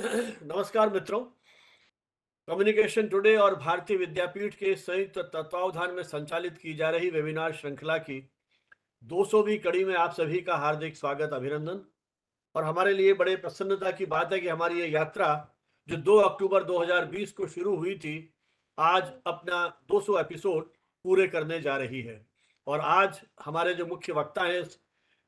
नमस्कार मित्रों। Communication today और भारतीय विद्यापीठ के संयुक्त तत्वावधान में संचालित की जा रही वेबिनार श्रृंखला की 200वीं कड़ी में आप सभी का हार्दिक स्वागत, अभिनंदन। और हमारे लिए बड़े प्रसन्नता की बात है कि हमारी ये यात्रा जो 2 अक्टूबर 2020 को शुरू हुई थी, आज अपना 200 एपिसोड पूरे करने जा रही है। और आज हमारे जो मुख्य वक्ता हैं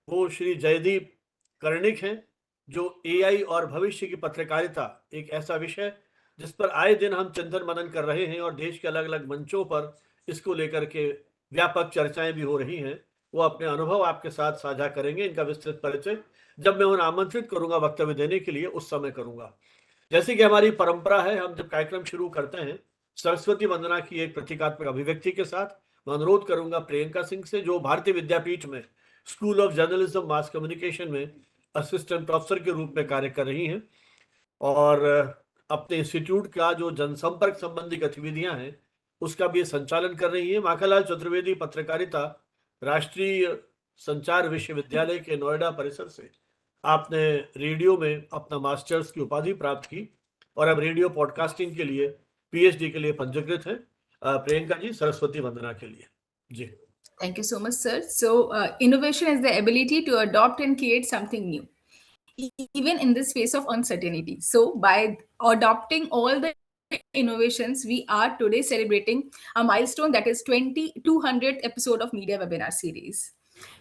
वो श्री जयदीप कर्णिक हैं, जो एआई और भविष्य की पत्रकारिता, एक ऐसा विषय जिस पर आए दिन हम चिंतन मनन कर रहे हैं और देश के अलग अलग मंचों पर इसको लेकर के व्यापक चर्चाएं भी हो रही हैं। वो अपने अनुभव आपके साथ साझा करेंगे। इनका विस्तृत परिचय जब मैं उन्हें आमंत्रित करूंगा वक्तव्य देने के लिए, उस समय करूंगा। जैसे कि हमारी परंपरा है, हम जब कार्यक्रम शुरू करते हैं सरस्वती वंदना की एक प्रतीकात्मक अभिव्यक्ति के साथ, मैं अनुरोध करूंगा प्रियंका सिंह से, जो भारतीय विद्यापीठ में school of journalism mass communication में असिस्टेंट प्रोफेसर के रूप में कार्य कर रही हैं और अपने इंस्टीट्यूट का जो जनसंपर्क संबंधी गतिविधियां हैं उसका भी संचालन कर रही है। माखनलाल चतुर्वेदी पत्रकारिता राष्ट्रीय संचार विश्वविद्यालय के नोएडा परिसर से आपने रेडियो में अपना मास्टर्स की उपाधि प्राप्त की और अब रेडियो पॉडकास्टिंग के लिए पीएचडी के लिए पंजीकृत हैं। प्रियंका जी, सरस्वती वंदना के लिए जी। Thank you so much, sir. So, innovation is the ability to adopt and create something new, even in this phase of uncertainty. So, by adopting all the innovations, we are today celebrating a milestone that is 200th episode of Media Webinar Series.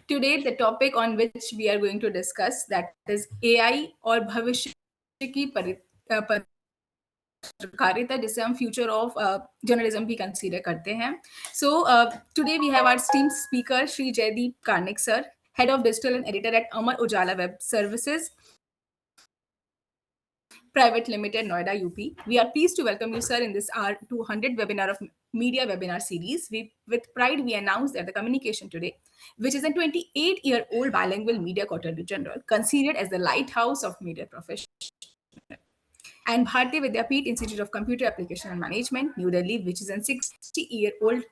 Today, the topic on which we are going to discuss, that is AI or भविष्य की पत्रकारिता, जिसे हम future of journalism भी consider करते हैं। So today we have our esteemed speaker Shri Jaydeep Karnik sir, head of digital and editor at Amar Ujala web services Private Limited, Noida, UP. We are pleased to welcome you, sir, in this our 200th webinar of Media Webinar Series. With pride, we announce that the Communication Today, which is a 28-year-old bilingual media quarterly journal, considered as the lighthouse of media profession, and Bharatiya Vidyapeeth Institute of Computer Application and Management, New Delhi, which is a 60-year-old,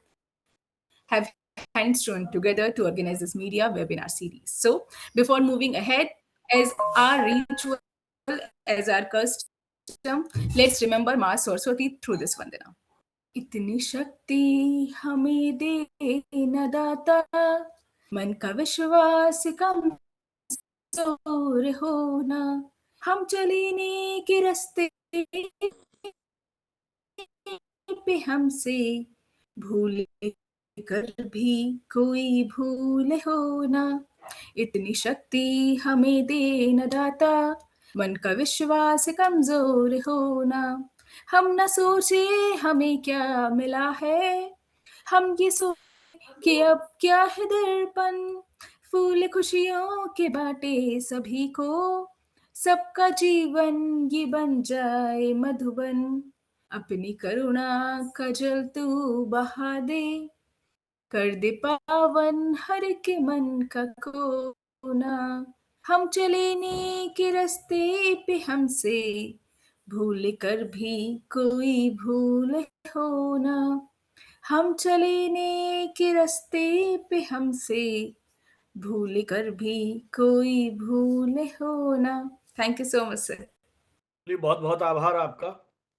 have hands joined together to organize this media webinar series. So, before moving ahead, as our ritual, as our custom, let's remember Ma Saraswati through this vandana. इतनी शक्ति हमें दे न दाता, मन का विश्वास कमजोर होना, हम चलने के रास्ते पे हमसे भूल कर भी कोई भूल होना, इतनी शक्ति हमें दे न दाता, मन का विश्वास कमजोर होना, हम न सोचे हमें क्या मिला है, हम ये सोचे कि अब क्या है दर्पण, फूल खुशियों के बाटे सभी को, सबका जीवन ये बन जाए मधुबन, अपनी करुणा का जल तू बहा दे, कर दे पावन हर के मन का कोना, हम चलेने के रास्ते पे हमसे भूल कर भी कोई भूल होना, हम चलेने के रास्ते पे हमसे भूल कर भी कोई भूल होना। Thank you so much sir. बहुत बहुत आभार आपका।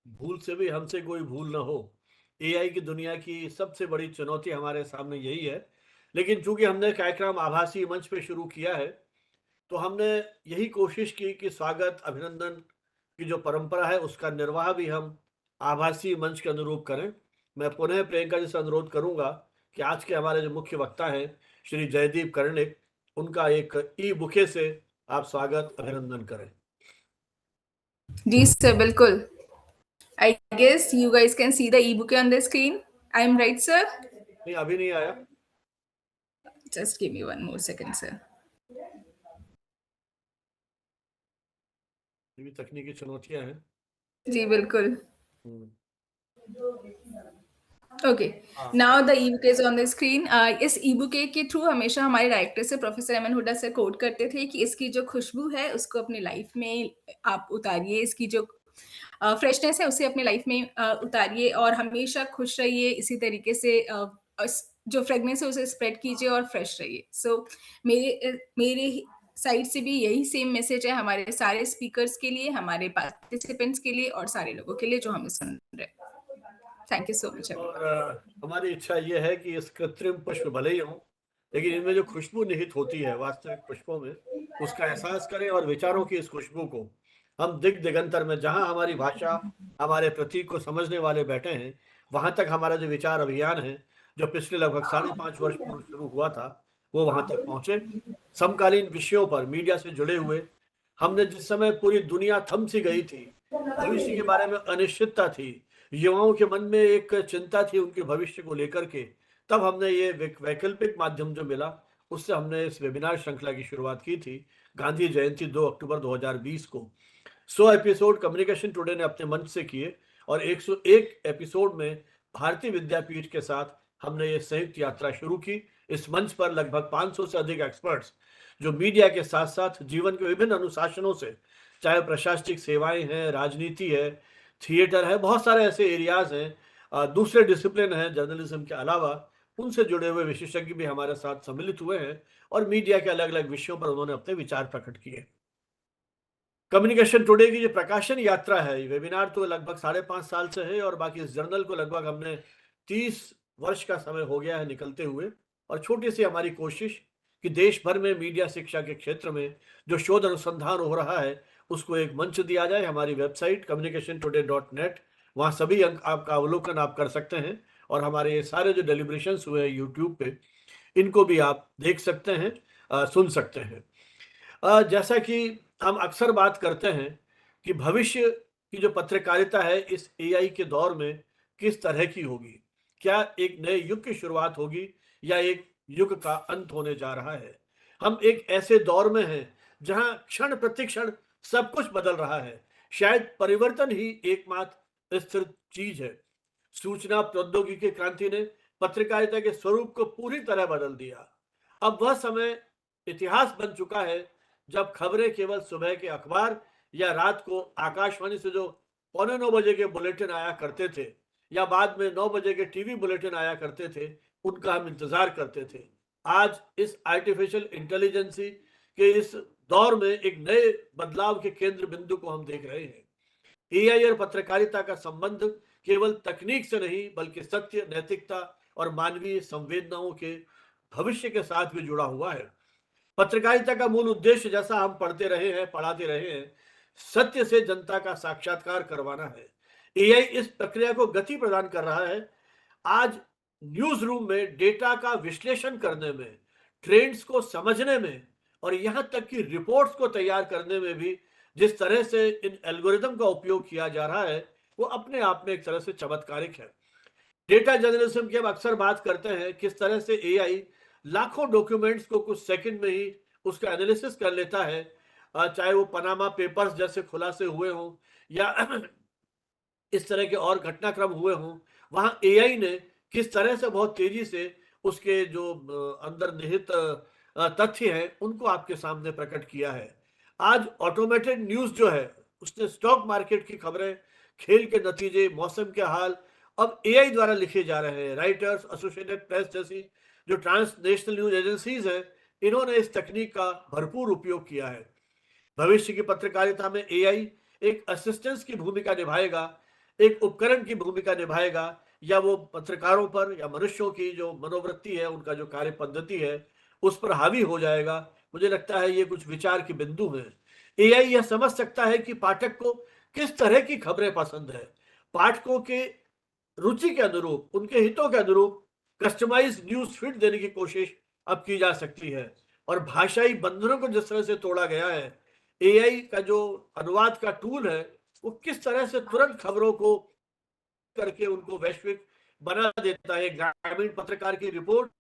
भूल से भी हमसे कोई भूल ना हो, एआई की दुनिया की सबसे बड़ी चुनौती हमारे सामने यही है। लेकिन चूंकि हमने कार्यक्रम आभासी मंच पे शुरू किया है, तो हमने यही कोशिश की कि स्वागत अभिनंदन की जो परंपरा है उसका निर्वाह भी हम आभासी मंच के अनुरूप करें। मैं पुनः प्रियंका जी से अनुरोध करूंगा कि आज के हमारे जो मुख्य वक्ता हैं श्री जयदीप कर्णिक, उनका एक ई बुके से आप स्वागत अभिनंदन करें। जी सर, बिल्कुल। I guess you guys can see the e-book on the screen. I am right, sir? नहीं, अभी नहीं आया। Just give me one more second, sir. ये भी तकनीकी चुनौतियां हैं। जी बिल्कुल। ओके, हाँ। Now the e-book is on the screen. इस ई-बुक के थ्रू हमेशा हमारे डायरेक्टर से प्रोफेसर अमन हुड्डा सर कोट करते थे कि इसकी जो खुशबू है उसको अपनी लाइफ में आप उतारिए, इसकी जो फ्रेशनेस है उसे अपनी लाइफ में उतारिए और हमेशा खुश रहिए, इसी तरीके से जो फ्रेगनेंस है उसे स्प्रेड कीजिए और फ्रेश रहिए। सो मेरे साइड से भी यही सेम मैसेज है हमारे सारे स्पीकर्स के लिए, हमारे पार्टिसिपेंट्स के लिए और सारे लोगों के लिए जो हमें सुन रहे हैं। Thank you so much everyone. और हमारी इच्छा ये है कि इस कृत्रिम पुष्प भले ही हों, लेकिन इनमें जो खुशबू निहित होती है वास्तविक पुष्पों में, उसका एहसास करें और विचारों की इस खुशबू को हम दिग दिगंतर में, जहां हमारी भाषा, हमारे प्रतीक को समझने वाले बैठे हैं, वहां तक हमारा जो विचार अभियान है, जो पिछले लगभग 5.5 वर्ष पूर्व शुरू हुआ था, वो वहां तक पहुंचे। समकालीन विषयों पर मीडिया से जुड़े हुए हमने जिस समय पूरी दुनिया थम सी गई थी, भविष्य के बारे में अनिश्चितता थी, युवाओं के मन में एक चिंता थी उनके भविष्य को लेकर के, तब हमने ये वैकल्पिक माध्यम जो मिला, उससे हमने इस वेबिनार श्रृंखला की शुरुआत की थी। गांधी जयंती 2 अक्टूबर 2020 को 100 एपिसोड कम्युनिकेशन टुडे ने अपने मंच से किए और 101 एपिसोड में भारतीय विद्यापीठ के साथ हमने ये संयुक्त यात्रा शुरू की। इस मंच पर लगभग 500 से अधिक एक्सपर्ट्स जो मीडिया के साथ साथ जीवन के विभिन्न अनुशासनों से, चाहे प्रशासनिक सेवाएं हैं, राजनीति है, थिएटर है, बहुत सारे ऐसे एरियाज हैं, दूसरे डिसिप्लिन हैं जर्नलिज्म के अलावा, उनसे जुड़े हुए विशेषज्ञ भी हमारे साथ सम्मिलित हुए हैं और मीडिया के अलग अलग विषयों पर उन्होंने अपने विचार प्रकट किए। कम्युनिकेशन टुडे की जो प्रकाशन यात्रा है, ये वेबिनार तो लगभग 5.5 साल से है और बाकी इस जर्नल को लगभग हमने 30 वर्ष का समय हो गया है निकलते हुए। और छोटी सी हमारी कोशिश कि देश भर में मीडिया शिक्षा के क्षेत्र में जो शोध अनुसंधान हो रहा है, उसको एक मंच दिया जाए। हमारी वेबसाइट communicationtoday.net, वहाँ सभी अंक आपका अवलोकन आप कर सकते हैं और हमारे ये सारे जो डेलिब्रेशंस हुए हैं यूट्यूब पे, इनको भी आप देख सकते हैं, सुन सकते हैं। जैसा कि हम अक्सर बात करते हैं कि भविष्य की जो पत्रकारिता है इस एआई के दौर में किस तरह की होगी, क्या एक नए युग की शुरुआत होगी या एक युग का अंत होने जा रहा है। हम एक ऐसे दौर में हैं जहां क्षण प्रतिक्षण सब कुछ बदल रहा है। शायद परिवर्तन ही एकमात्र स्थिर चीज है। सूचना प्रौद्योगिकी क्रांति ने पत्रकारिता के स्वरूप को पूरी तरह बदल दिया। अब वह समय इतिहास बन चुका है जब खबरें केवल सुबह के अखबार या रात को आकाशवाणी से जो 8:45 के बुलेटिन आया करते थे या बाद में 9 बजे के टीवी बुलेटिन आया करते थे, उनका हम इंतजार करते थे। आज इस आर्टिफिशियल इंटेलिजेंसी के इस दौर में एक नए बदलाव के केंद्र बिंदु को हम देख रहे हैं। एआई और पत्रकारिता का संबंध केवल तकनीक से नहीं बल्कि सत्य, नैतिकता और मानवीय संवेदनाओं के भविष्य के साथ भी जुड़ा हुआ है। पत्रकारिता का मूल उद्देश्य, जैसा हम पढ़ते रहे हैं, पढ़ाते रहे हैं, सत्य से जनता का साक्षात्कार करवाना है। एआई इस प्रक्रिया को गति प्रदान कर रहा है। आज न्यूज रूम में डेटा का विश्लेषण करने में, ट्रेंड्स को समझने में और यहां तक कि रिपोर्ट्स को तैयार करने में भी जिस तरह से इन एल्गोरिदम का उपयोग किया जा रहा है, वो अपने आप में एक तरह से चमत्कारिक है। डेटा जर्नलिज्म की हम अक्सर बात करते हैं, किस तरह से एआई लाखों डॉक्यूमेंट्स को कुछ सेकंड में ही उसका एनालिसिस कर लेता है, चाहे वो पनामा पेपर्स जैसे खुलासे हुए हों या इस तरह के और घटनाक्रम हुए हों। वहां एआई ने किस तरह से बहुत तेजी से उसके जो अंदर निहित तथ्य हैं उनको आपके सामने प्रकट किया है। आज ऑटोमेटेड न्यूज जो है, उसने स्टॉक मार्केट की खबरें, खेल के नतीजे, मौसम के हाल अब एआई द्वारा लिखे जा रहे हैं। राइटर्स, एसोसिएटेड प्रेस जैसी जो ट्रांसनेशनल न्यूज एजेंसीज हैं, इन्होंने इस तकनीक का भरपूर उपयोग किया है। भविष्य की पत्रकारिता में एआई एक असिस्टेंस की भूमिका निभाएगा, एक उपकरण की भूमिका निभाएगा, या वो पत्रकारों पर या मनुष्यों की जो मनोवृत्ति है, उनका जो कार्य पद्धति है, उस पर हावी हो जाएगा। मुझे लगता है ये कुछ विचार के बिंदु हैं। एआई यह समझ सकता है कि पाठक को किस तरह की खबरें पसंद है। पाठकों के रुचि के अनुरूप, उनके हितों के अनुरूप कस्टमाइज न्यूज फीड देने की कोशिश अब की जा सकती है। और भाषाई बंधनों को जिस तरह से तोड़ा गया है, एआई का जो अनुवाद का टूल है, वो किस तरह से तुरंत खबरों को करके उनको वैश्विक बना देता है। ग्रामीण पत्रकार की रिपोर्ट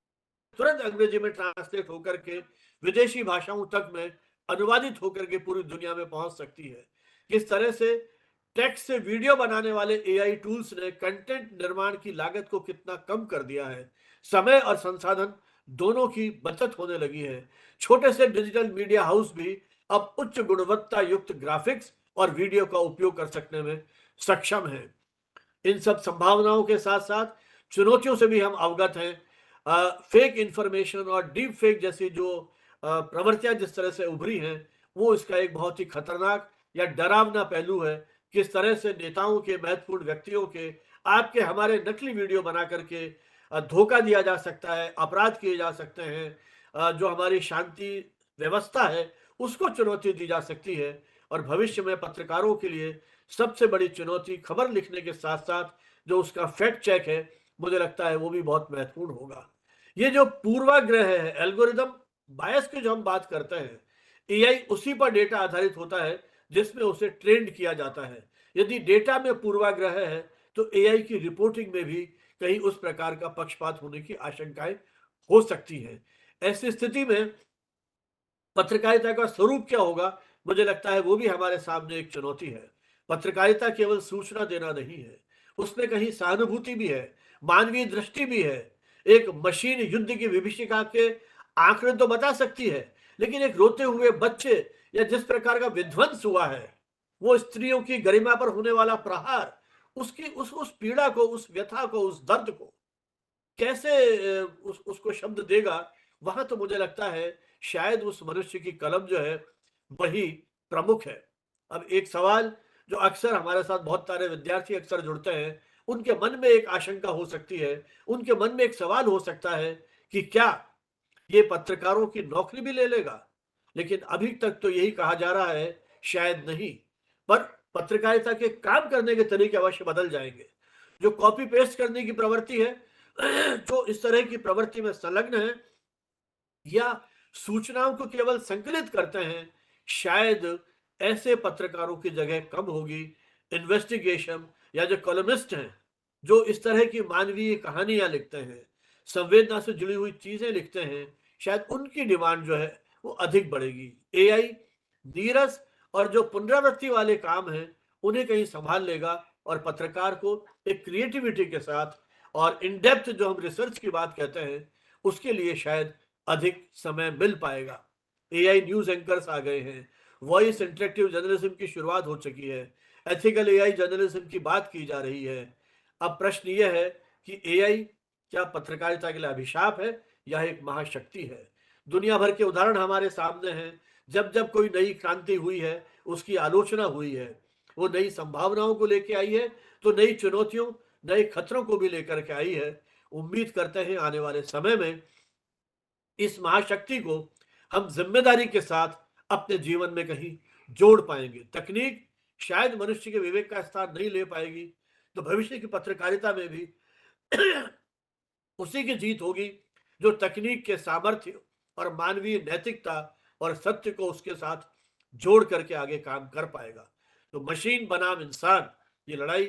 तुरंत अंग्रेजी में ट्रांसलेट होकर के विदेशी भाषाओं तक में अनुवादित होकर के पूरी दुनिया में पहुंच सकती है। किस तरह से टेक्स्ट से वीडियो बनाने वाले एआई टूल्स ने कंटेंट निर्माण की लागत को कितना कम कर दिया है। समय और संसाधन दोनों की बचत होने लगी है। छोटे से डिजिटल मीडिया हाउस भी अब उच्च गुणवत्ता युक्त ग्राफिक्स और वीडियो का उपयोग कर सकने में सक्षम है। इन सब संभावनाओं के साथ साथ चुनौतियों से भी हम अवगत हैं। फेक इंफॉर्मेशन और डीप फेक जैसी जो प्रवृत्तियां जिस तरह से उभरी हैं, वो इसका एक बहुत ही खतरनाक या डरावना पहलू है। किस तरह से नेताओं के, महत्वपूर्ण व्यक्तियों के, आपके हमारे नकली वीडियो बना करके धोखा दिया जा सकता है, अपराध किए जा सकते हैं, जो हमारी शांति व्यवस्था है उसको चुनौती दी जा सकती है। और भविष्य में पत्रकारों के लिए सबसे बड़ी चुनौती खबर लिखने के साथ साथ जो उसका फैक्ट चेक है, मुझे लगता है वो भी बहुत महत्वपूर्ण होगा। ये जो पूर्वाग्रह है, एल्गोरिदम बायस की जो हम बात करते हैं, एआई उसी पर डेटा आधारित होता है जिसमें उसे ट्रेंड किया जाता है। यदि डेटा में पूर्वाग्रह है तो एआई की रिपोर्टिंग में भी कहीं उस प्रकार का पक्षपात होने की आशंकाएं हो सकती हैं। ऐसी स्थिति में पत्रकारिता का स्वरूप क्या होगा, मुझे लगता है वो भी हमारे सामने एक चुनौती है। पत्रकारिता केवल सूचना देना नहीं है, उसमें कहीं सहानुभूति भी है, मानवीय दृष्टि भी है। एक मशीन युद्ध की विभीषिका के आंकड़े तो बता सकती है, लेकिन एक रोते हुए बच्चे या जिस प्रकार का विध्वंस हुआ है, वो स्त्रियों की गरिमा पर होने वाला प्रहार, उसकी उस पीड़ा को, उस व्यथा को, उस दर्द को कैसे उसको शब्द देगा, वहां तो मुझे लगता है शायद उस मनुष्य की कलम जो है वही प्रमुख है। अब एक सवाल जो अक्सर हमारे साथ बहुत सारे विद्यार्थी अक्सर जुड़ते हैं, उनके मन में एक आशंका हो सकती है, उनके मन में एक सवाल हो सकता है कि क्या ये पत्रकारों की नौकरी भी ले लेगा? लेकिन अभी तक तो यही कहा जा रहा है, शायद नहीं। पर पत्रकारिता के काम करने के तरीके अवश्य बदल जाएंगे। जो कॉपी पेस्ट करने की प्रवृत्ति है, जो इस तरह की प्रवृत्ति में संलग्न है या सूचनाओं को केवल संकलित करते हैं, शायद ऐसे पत्रकारों की जगह कम होगी। इन्वेस्टिगेशन या जो कॉलमिस्ट हैं, जो इस तरह की मानवीय कहानियां लिखते हैं, संवेदना से जुड़ी हुई चीजें लिखते हैं, शायद उनकी डिमांड जो है वो अधिक बढ़ेगी। एआई नीरस और जो पुनरावृत्ति वाले काम हैं उन्हें कहीं संभाल लेगा और पत्रकार को एक क्रिएटिविटी के साथ और इन डेप्थ जो हम रिसर्च की बात कहते हैं उसके लिए शायद अधिक समय मिल पाएगा। एआई न्यूज एंकर्स आ गए हैं, वॉइस इंटरेक्टिव जर्नलिज्म की शुरुआत हो चुकी है, एथिकल एआई जर्नलिज्म की बात की जा रही है। अब प्रश्न यह है कि एआई क्या पत्रकारिता के लिए अभिशाप है या एक महाशक्ति है? दुनिया भर के उदाहरण हमारे सामने हैं। जब जब कोई नई क्रांति हुई है, उसकी आलोचना हुई है, वो नई संभावनाओं को लेके आई है, तो नई चुनौतियों, नए खतरों को भी लेकर के आई है। उम्मीद करते हैं आने वाले समय में इस महाशक्ति को हम जिम्मेदारी के साथ अपने जीवन में कहीं जोड़ पाएंगे। तकनीक शायद मनुष्य के विवेक का स्थान नहीं ले पाएगी, तो भविष्य की पत्रकारिता में भी उसी की जीत होगी जो तकनीक के सामर्थ्य और मानवीय नैतिकता और सत्य को उसके साथ जोड़ करके आगे काम कर पाएगा। तो मशीन बनाम इंसान, ये लड़ाई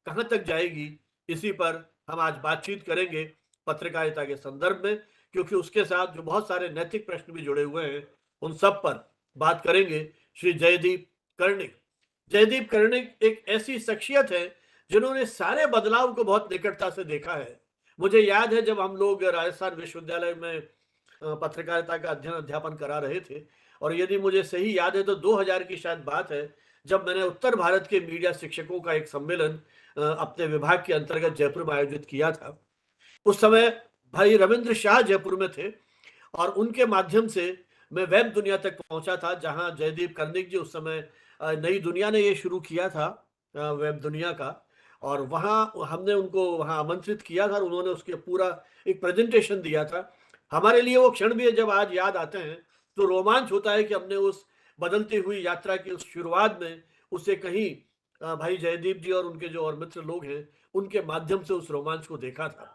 कहां तक जाएगी, इसी पर हम आज बातचीत करेंगे पत्रकारिता के संदर्भ में, क्योंकि उसके साथ जो बहुत सारे नैतिक प्रश्न भी जुड़े हुए हैं उन सब पर बात करेंगे श्री जयदीप कर्णिक। जयदीप कर्णिक एक ऐसी शख्सियत है जिन्होंने सारे बदलाव को बहुत निकटता से देखा है। मुझे याद है जब हम लोग राजस्थान विश्वविद्यालय में पत्रकारिता का अध्ययन अध्यापन करा रहे थे, और यदि मुझे सही याद है तो 2000 की शायद बात है, जब मैंने उत्तर भारत के मीडिया शिक्षकों का एक सम्मेलन अपने विभाग के अंतर्गत जयपुर में आयोजित किया था। उस समय भाई रविंद्र शाह जयपुर में थे और उनके माध्यम से मैं वेब दुनिया तक पहुंचा था, जहां जयदीप कर्णिक जी उस समय नई दुनिया ने ये शुरू किया था वेब दुनिया का, और वहाँ हमने उनको वहाँ आमंत्रित किया था और उन्होंने उसके पूरा एक प्रेजेंटेशन दिया था। हमारे लिए वो क्षण भी जब आज याद आते हैं तो रोमांच होता है कि हमने उस बदलती हुई यात्रा की उस शुरुआत में उसे कहीं भाई जयदीप जी और उनके जो और मित्र लोग हैं उनके माध्यम से उस रोमांच को देखा था।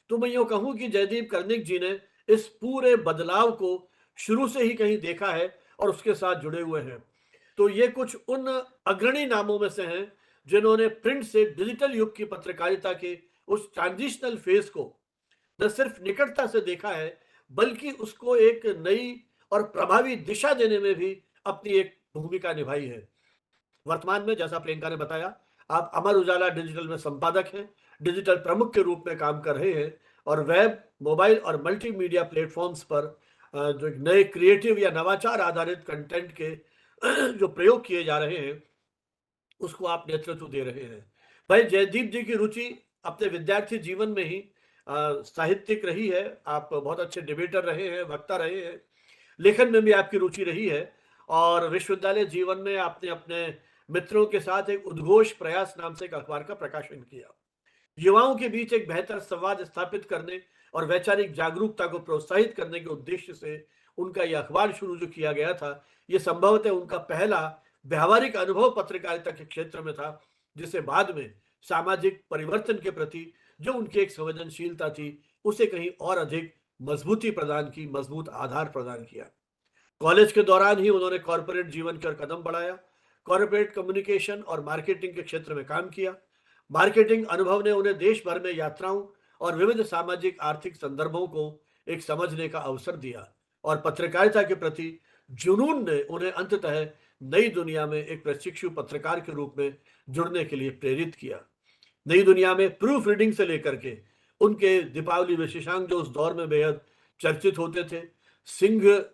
तो मैं यूँ कहूँ कि जयदीप कर्णिक जी ने इस पूरे बदलाव को शुरू से ही कहीं देखा है और उसके साथ जुड़े हुए हैं। तो ये कुछ उन अग्रणी नामों में से हैं जिन्होंने प्रिंट से डिजिटल युग की पत्रकारिता के उस ट्रांजिशनल फेज को न सिर्फ निकटता से देखा है, बल्कि उसको एक नई और प्रभावी दिशा देने में भी अपनी एक भूमिका निभाई है। वर्तमान में जैसा प्रियंका ने बताया, आप अमर उजाला डिजिटल में संपादक हैं, डिजिटल प्रमुख के रूप में काम कर रहे हैं और वेब, मोबाइल और मल्टीमीडिया प्लेटफॉर्म्स पर जो नए क्रिएटिव या नवाचार आधारित कंटेंट के जो प्रयोग किए जा रहे हैं उसको आप नेतृत्व दे रहे हैं। भाई जयदीप जी की रुचि अपने विद्यार्थी जीवन में ही साहित्यिक रही है। आप बहुत अच्छे डिबेटर रहे हैं, वक्ता रहे हैं। लेखन में भी आपकी रुचि रही है और विश्वविद्यालय जीवन में आपने अपने मित्रों के साथ एक उद्घोष प्रयास नाम से एक अखबार का प्रकाशन किया। युवाओं के बीच एक बेहतर संवाद स्थापित करने और वैचारिक जागरूकता को प्रोत्साहित करने के उद्देश्य से उनका यह अखबार शुरू जो किया गया था, ये संभवतः उनका पहला व्यावहारिक अनुभव पत्रकारिता के क्षेत्र में था, जिसे बाद में सामाजिक परिवर्तन के प्रति जो उनकी एक संवेदनशीलता थी, उसे कहीं और अधिक मजबूती प्रदान की, मजबूत आधार प्रदान किया। कॉलेज के दौरान ही उन्होंने कॉरपोरेट जीवन की ओर कदम बढ़ाया, कॉरपोरेट कम्युनिकेशन और मार्केटिंग के क्षेत्र में काम किया। मार्केटिंग अनुभव ने उन्हें देश भर में यात्राओं और विविध सामाजिक आर्थिक संदर्भों को एक समझने का अवसर दिया और पत्रकारिता के प्रति जुनून ने उन्हें अंततः नई दुनिया में एक प्रशिक्षु पत्रकार के रूप में जुड़ने के लिए प्रेरित किया। नई दुनिया में प्रूफ रीडिंग से लेकर के उनके दीपावली विशेषांक जो उस दौर में बेहद चर्चित होते थे, सिंह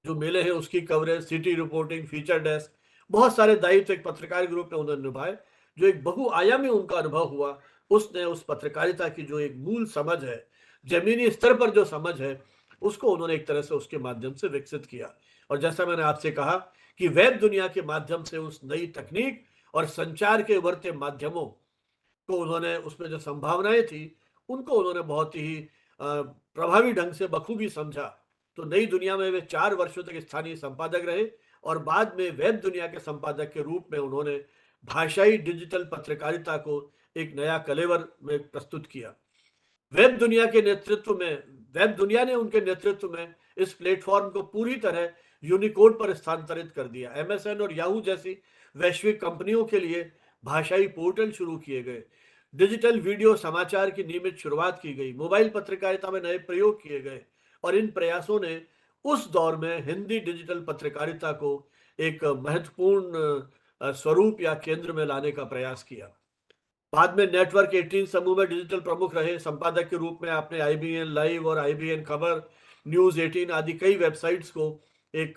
जो मेले हैं उसकी coverage, city reporting, feature desk, बहुत सारे दायित्व एक पत्रकार के रूप में उन्होंने निभाए। जो एक बहुआयामी उनका अनुभव हुआ, उसने उस पत्रकारिता की जो एक मूल समझ है, जमीनी स्तर पर जो समझ है, उसको उन्होंने एक तरह से उसके माध्यम से विकसित किया। और जैसा मैंने आपसे कहा कि वेब दुनिया के माध्यम से उस नई तकनीक और संचार के उभरते माध्यमों को उन्होंने, उसमें जो संभावनाएं थी, उनको उन्होंने बहुत ही प्रभावी ढंग से बखूबी समझा। तो नई दुनिया में वे 4 वर्षों तक स्थानीय संपादक रहे और बाद में वेब दुनिया के संपादक के रूप में उन्होंने भाषाई डिजिटल पत्रकारिता को एक नया कलेवर में प्रस्तुत किया। वेब दुनिया ने उनके नेतृत्व में इस प्लेटफॉर्म को पूरी तरह यूनिकोड पर स्थानांतरित कर दिया। एमएसएन और याहू जैसी वैश्विक कंपनियों के लिए भाषाई पोर्टल शुरू किए गए, डिजिटल वीडियो समाचार की नियमित शुरुआत की गई, मोबाइल पत्रकारिता में नए प्रयोग किए गए और इन प्रयासों ने उस दौर में हिंदी डिजिटल पत्रकारिता को एक महत्वपूर्ण स्वरूप या केंद्र में लाने का प्रयास किया। बाद में नेटवर्क 18 समूह में डिजिटल प्रमुख रहे। संपादक के रूप में आपने आईबीएन लाइव और आईबीएन खबर, न्यूज 18 आदि कई वेबसाइट्स को एक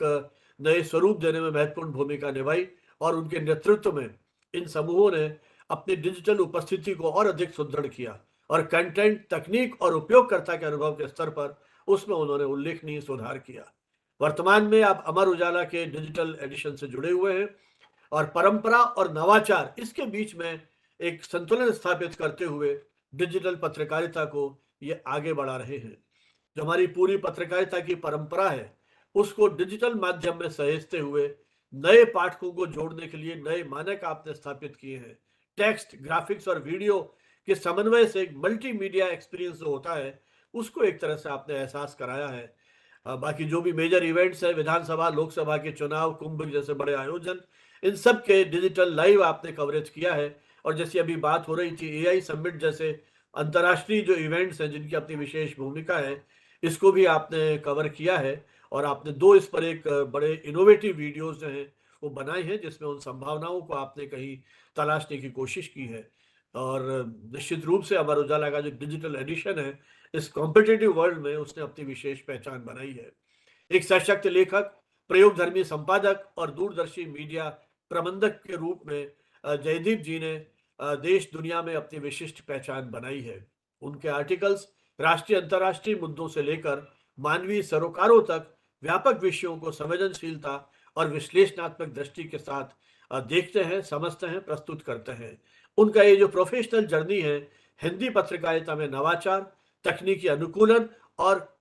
नए स्वरूप देने में महत्वपूर्ण भूमिका निभाई और उनके नेतृत्व में इन समूहों ने अपनी डिजिटल उपस्थिति को और अधिक सुदृढ़ किया और कंटेंट, तकनीक और उपयोगकर्ता के अनुभव के स्तर पर उसमें उन्होंने उल्लेखनीय सुधार किया। वर्तमान में आप अमर उजाला के डिजिटल एडिशन से जुड़े हुए हैं और परंपरा और नवाचार, इसके बीच में एक संतुलन स्थापित करते हुए डिजिटल पत्रकारिता को ये आगे बढ़ा रहे हैं। जो हमारी पूरी पत्रकारिता की परंपरा है, उसको डिजिटल माध्यम में सहेजते हुए नए पाठकों को जोड़ने के लिए नए मानक आपने स्थापित किए हैं। टेक्स्ट, ग्राफिक्स और वीडियो के समन्वय से एक मल्टीमीडिया एक्सपीरियंस जो होता है, उसको एक तरह से आपने एहसास कराया है। बाकी जो भी मेजर इवेंट्स है, विधानसभा, लोकसभा के चुनाव, कुंभ जैसे बड़े आयोजन, इन सब के डिजिटल लाइव आपने कवरेज किया है। और जैसी अभी बात हो रही थी, एआई समिट जैसे अंतर्राष्ट्रीय जो इवेंट्स हैं जिनकी अपनी विशेष भूमिका है, इसको भी आपने कवर किया है और आपने 2 इस पर एक बड़े इनोवेटिव वीडियोस जो हैं वो बनाए हैं, जिसमें उन संभावनाओं को आपने कहीं तलाशने की कोशिश की है। और निश्चित रूप से अमर उजाला का जो डिजिटल एडिशन है, इस कॉम्पिटिटिव वर्ल्ड में उसने अपनी विशेष पहचान बनाई है। एक सशक्त लेखक, प्रयोगधर्मी संपादक और दूरदर्शी मीडिया प्रबंधक के रूप में जयदीप जी ने देश दुनिया में अपनी विशिष्ट पहचान बनाई है। उनके आर्टिकल्स राष्ट्रीय अंतर्राष्ट्रीय मुद्दों से लेकर मानवीय सरोकारों तक व्यापक विषयों को संवेदनशीलता और विश्लेषणात्मक दृष्टि के साथ देखते हैं, समझते हैं, प्रस्तुत करते हैं। उनका ये जो प्रोफेशनल जर्नी है, हिंदी पत्रकारिता में नवाचार, तकनीकी अनुकूलन और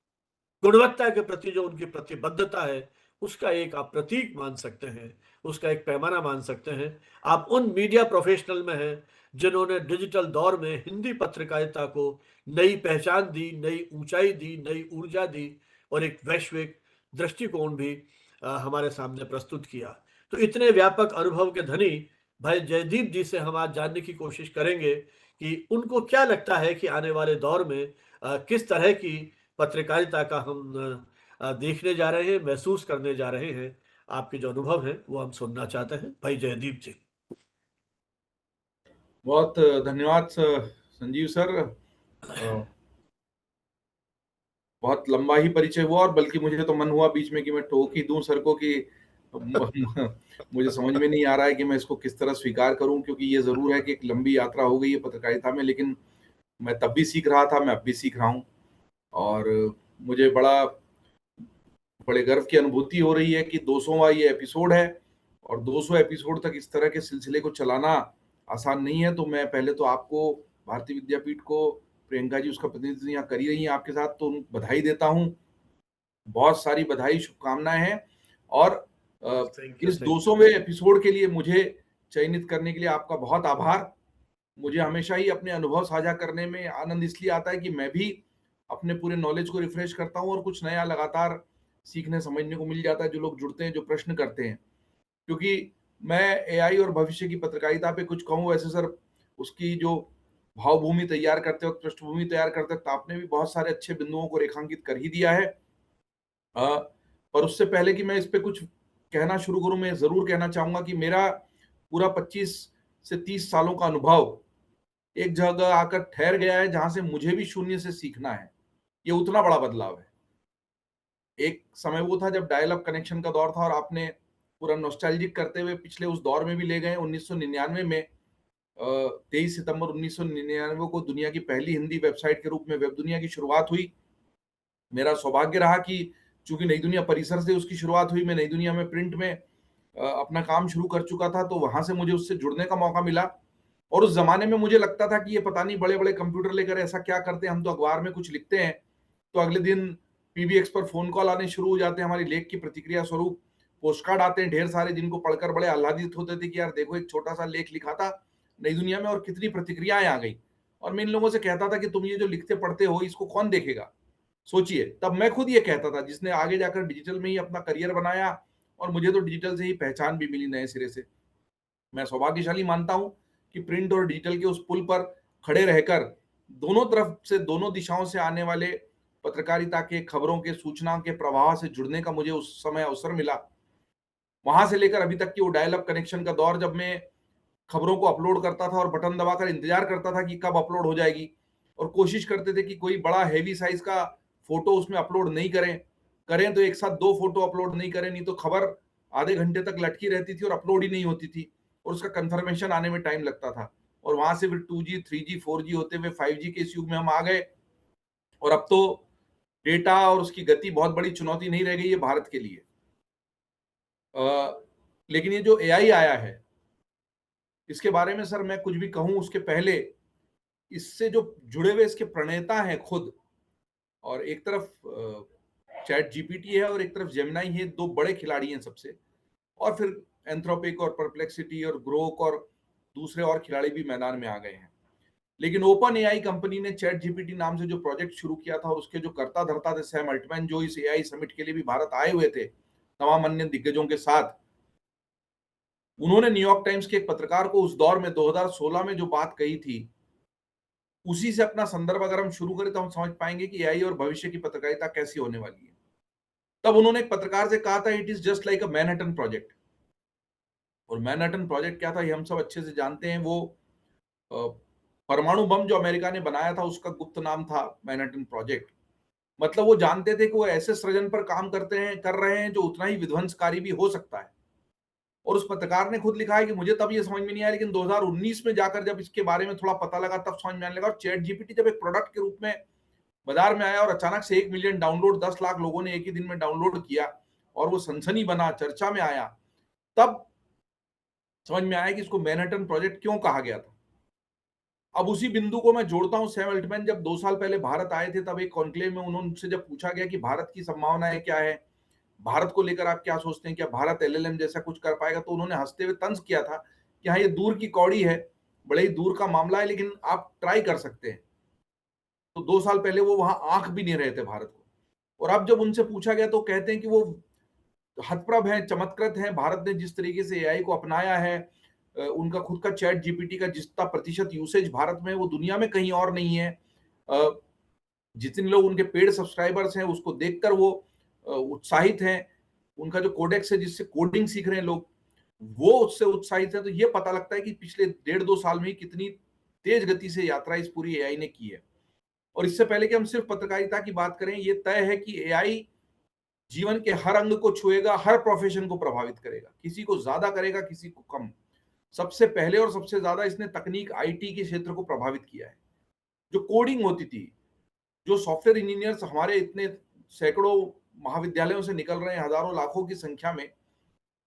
गुणवत्ता के प्रति जो उनकी प्रतिबद्धता है, उसका एक आप प्रतीक मान सकते हैं, उसका एक पैमाना मान सकते हैं। आप उन मीडिया प्रोफेशनल में हैं जिन्होंने डिजिटल दौर में हिंदी पत्रकारिता को नई पहचान दी, नई ऊंचाई दी, नई ऊर्जा दी और एक वैश्विक दृष्टिकोण भी हमारे सामने प्रस्तुत किया। तो इतने व्यापक अनुभव के धनी भाई जयदीप जी से हम आज जानने की कोशिश करेंगे कि उनको क्या लगता है कि आने वाले दौर में किस तरह की पत्रकारिता का हम देखने जा रहे हैं, महसूस करने जा रहे हैं। आपके जो अनुभव है वो हम सुनना चाहते हैं, भाई जयदीप जी। बहुत धन्यवाद संजीव सर। बहुत लंबा ही परिचय हुआ और बल्कि मुझे तो मन हुआ बीच में कि मैं टोक ही दूं सर को कि मुझे समझ में नहीं आ रहा है कि मैं इसको किस तरह स्वीकार करूं, क्योंकि ये जरूर है कि एक लंबी यात्रा हो गई है पत्रकारिता में, लेकिन मैं तब भी सीख रहा था, मैं अब भी सीख रहा हूं और मुझे बड़ा बड़े गर्व की अनुभूति हो रही है कि 200वां ये एपिसोड है और 200 एपिसोड तक इस तरह के सिलसिले को चलाना आसान नहीं है। तो मैं पहले तो आपको, भारतीय विद्यापीठ को, प्रियंका जी उसका प्रतिनिधित्व यहाँ कर ही रही हैं आपके साथ, तो बधाई देता हूँ। बहुत सारी बधाई, शुभकामनाएं हैं। और थैंक यू। इस 200वें एपिसोड के लिए मुझे चयनित करने के लिए आपका बहुत आभार। मुझे हमेशा ही अपने अनुभव साझा करने में आनंद इसलिए आता है कि मैं भी अपने पूरे नॉलेज को रिफ्रेश करता हूँ और कुछ नया लगातार सीखने समझने को मिल जाता है। जो लोग जुड़ते हैं, जो प्रश्न करते हैं, क्योंकि मैं एआई और भविष्य की पत्रकारिता पे कुछ कहूँ, वैसे सर उसकी जो भावभूमि तैयार करते वक्त, पृष्ठभूमि तैयार करते वक्त आपने भी बहुत सारे अच्छे बिंदुओं को रेखांकित कर ही दिया है। पर उससे पहले कि मैं इस पे कुछ कहना शुरू करूं, मैं जरूर कहना चाहूंगा कि मेरा पूरा 25 से 30 सालों का अनुभव एक जगह आकर ठहर गया है जहां से मुझे भी शून्य से सीखना है। ये उतना बड़ा बदलाव है। एक समय वो था जब डायल अप कनेक्शन का दौर था और आपने पूरा नॉस्टैल्जिक करते हुए पिछले उस दौर में भी ले गए। 1999 में 23 सितंबर 1999 को दुनिया की पहली हिंदी वेबसाइट के रूप में वेब दुनिया की शुरुआत हुई। मेरा सौभाग्य रहा कि चूंकि नई दुनिया परिसर से उसकी शुरुआत हुई, मैं नई दुनिया में प्रिंट में अपना काम शुरू कर चुका था, तो वहां से मुझे उससे जुड़ने का मौका मिला। और उस जमाने में मुझे लगता था कि ये पता नहीं बड़े बड़े कंप्यूटर लेकर ऐसा क्या करते हैं, हम तो अखबार में कुछ लिखते हैं तो अगले दिन पीबीएक्स पर फोन कॉल आने शुरू हो जाते हैं, हमारी लेख की प्रतिक्रिया स्वरूप पोस्ट कार्ड आते हैं ढेर सारे, जिनको पढ़कर बड़े आह्लादित होते थे कि यार देखो एक छोटा सा लेख लिखा था नई दुनिया में और कितनी प्रतिक्रियाएं आ गई। और मैं इन लोगों से कहता था कि तुम ये जो लिखते पढ़ते हो इसको कौन देखेगा। सोचिए, तब मैं खुद ये कहता था, जिसने आगे जाकर डिजिटल में ही अपना करियर बनाया और मुझे तो डिजिटल से ही पहचान भी मिली नए सिरे से। मैं सौभाग्यशाली मानता हूं कि प्रिंट और डिजिटल के उस पुल पर खड़े रहकर दोनों तरफ से, दोनों दिशाओं से आने वाले पत्रकारिता के, खबरों के, सूचना के प्रवाह से जुड़ने का मुझे उस समय अवसर मिला। वहां से लेकर अभी तक की वो डायल अप कनेक्शन का दौर, जब मैं खबरों को अपलोड करता था और बटन दबाकर इंतजार करता था कि कब अपलोड हो जाएगी, और कोशिश करते थे कि कोई बड़ा हैवी साइज का फोटो उसमें अपलोड नहीं करें, करें तो एक साथ 2 फोटो अपलोड नहीं करें, नहीं तो खबर आधे घंटे तक लटकी रहती थी और अपलोड ही नहीं होती थी और उसका कंफर्मेशन आने में टाइम लगता था। और वहां से फिर 2G 3G 4G होते हुए 5G के इस युग में हम आ गए और अब तो डेटा और उसकी गति बहुत बड़ी चुनौती नहीं रह गई है भारत के लिए। लेकिन ये जो एआई आया है, इसके बारे में सर मैं कुछ भी कहूं उसके पहले, इससे जो जुड़े हुए इसके प्रणेता हैं खुद, और एक तरफ चैट जीपीटी है और एक तरफ जेमिनाई है, 2 बड़े खिलाड़ी हैं सबसे, और फिर एंथ्रोपिक और परप्लेक्सिटी और ग्रोक और दूसरे और खिलाड़ी भी मैदान में आ गए हैं। लेकिन ओपन एआई कंपनी ने चैट जीपीटी नाम से जो प्रोजेक्ट शुरू किया था और उसके जो कर्ता धर्ता थे सैम अल्टमैन, जो इस एआई समिट के लिए भी भारत आए हुए थे तमाम अन्य दिग्गजों के साथ, उन्होंने न्यूयॉर्क टाइम्स के एक पत्रकार को उस दौर में 2016 में जो बात कही थी, उसी से अपना संदर्भ अगर हम शुरू करें तो हम समझ पाएंगे कि एआई और भविष्य की पत्रकारिता कैसी होने वाली है। तब उन्होंने एक पत्रकार से कहा था, it is just like a Manhattan project. और मैनहट्टन प्रोजेक्ट क्या था ये हम सब अच्छे से जानते हैं। वो परमाणु बम जो अमेरिका ने बनाया था उसका गुप्त नाम था मैनहट्टन प्रोजेक्ट। मतलब वो जानते थे कि वो ऐसे सृजन पर काम कर रहे हैं जो उतना ही विध्वंसकारी भी हो सकता है। और उस पत्रकार ने खुद लिखा है कि मुझे तब ये समझ में नहीं आया, लेकिन 2019 में जाकर जब इसके बारे में थोड़ा पता लगा तब समझ में आने लगा। और चैट जीपीटी जब एक प्रोडक्ट के रूप में बाजार में आया और अचानक से 1 मिलियन डाउनलोड, 10 लाख लोगों ने एक ही दिन में डाउनलोड किया और वो सनसनी बना, चर्चा में आया, तब समझ में आया कि इसको मैनहट्टन प्रोजेक्ट क्यों कहा गया था। अब उसी बिंदु को मैं जोड़ता हूं, सैम अल्टमैन जब 2 साल पहले भारत आए थे, तब एक कॉन्क्लेव में उनसे जब पूछा गया कि भारत की संभावनाएं क्या है, भारत को लेकर आप क्या सोचते हैं, क्या भारत एलएलएम जैसा कुछ कर पाएगा, तो उन्होंने हंसते हुए तंज किया था कि हाँ ये दूर की कौड़ी है, बड़े ही दूर का मामला है, लेकिन आप ट्राई कर सकते हैं। तो 2 साल पहले वो वहां आंख भी नहीं रहे थे भारत को। और अब जब उनसे पूछा गया तो कहते हैं कि वो हतप्रभ है, चमत्कृत है, भारत ने जिस तरीके से एआई को अपनाया है, उनका खुद का चैट जीपीटी का जितना प्रतिशत यूसेज भारत में वो दुनिया में कहीं और नहीं है। जितने लोग उनके पेड सब्सक्राइबर्स हैं उसको देखकर वो उत्साहित हैं, उनका जो कोडेक्स है जिससे कोडिंग सीख रहे हैं लोग, वो उससे उत्साहित है। तो ये पता लगता है कि पिछले 1.5-2 साल में ही कितनी तेज गति से यात्रा इस पूरी एआई ने की है। और इससे पहले कि हम सिर्फ पत्रकारिता की बात करें, ये तय है कि एआई जीवन के हर अंग को छुएगा, हर प्रोफेशन को प्रभावित करेगा, किसी को ज्यादा करेगा, किसी को कम। सबसे पहले और सबसे ज्यादा इसने तकनीक, आईटी के क्षेत्र को प्रभावित किया है। जो कोडिंग होती थी, जो सॉफ्टवेयर इंजीनियर्स हमारे इतने सैकड़ों महाविद्यालयों से निकल रहे हैं हजारों लाखों की संख्या में,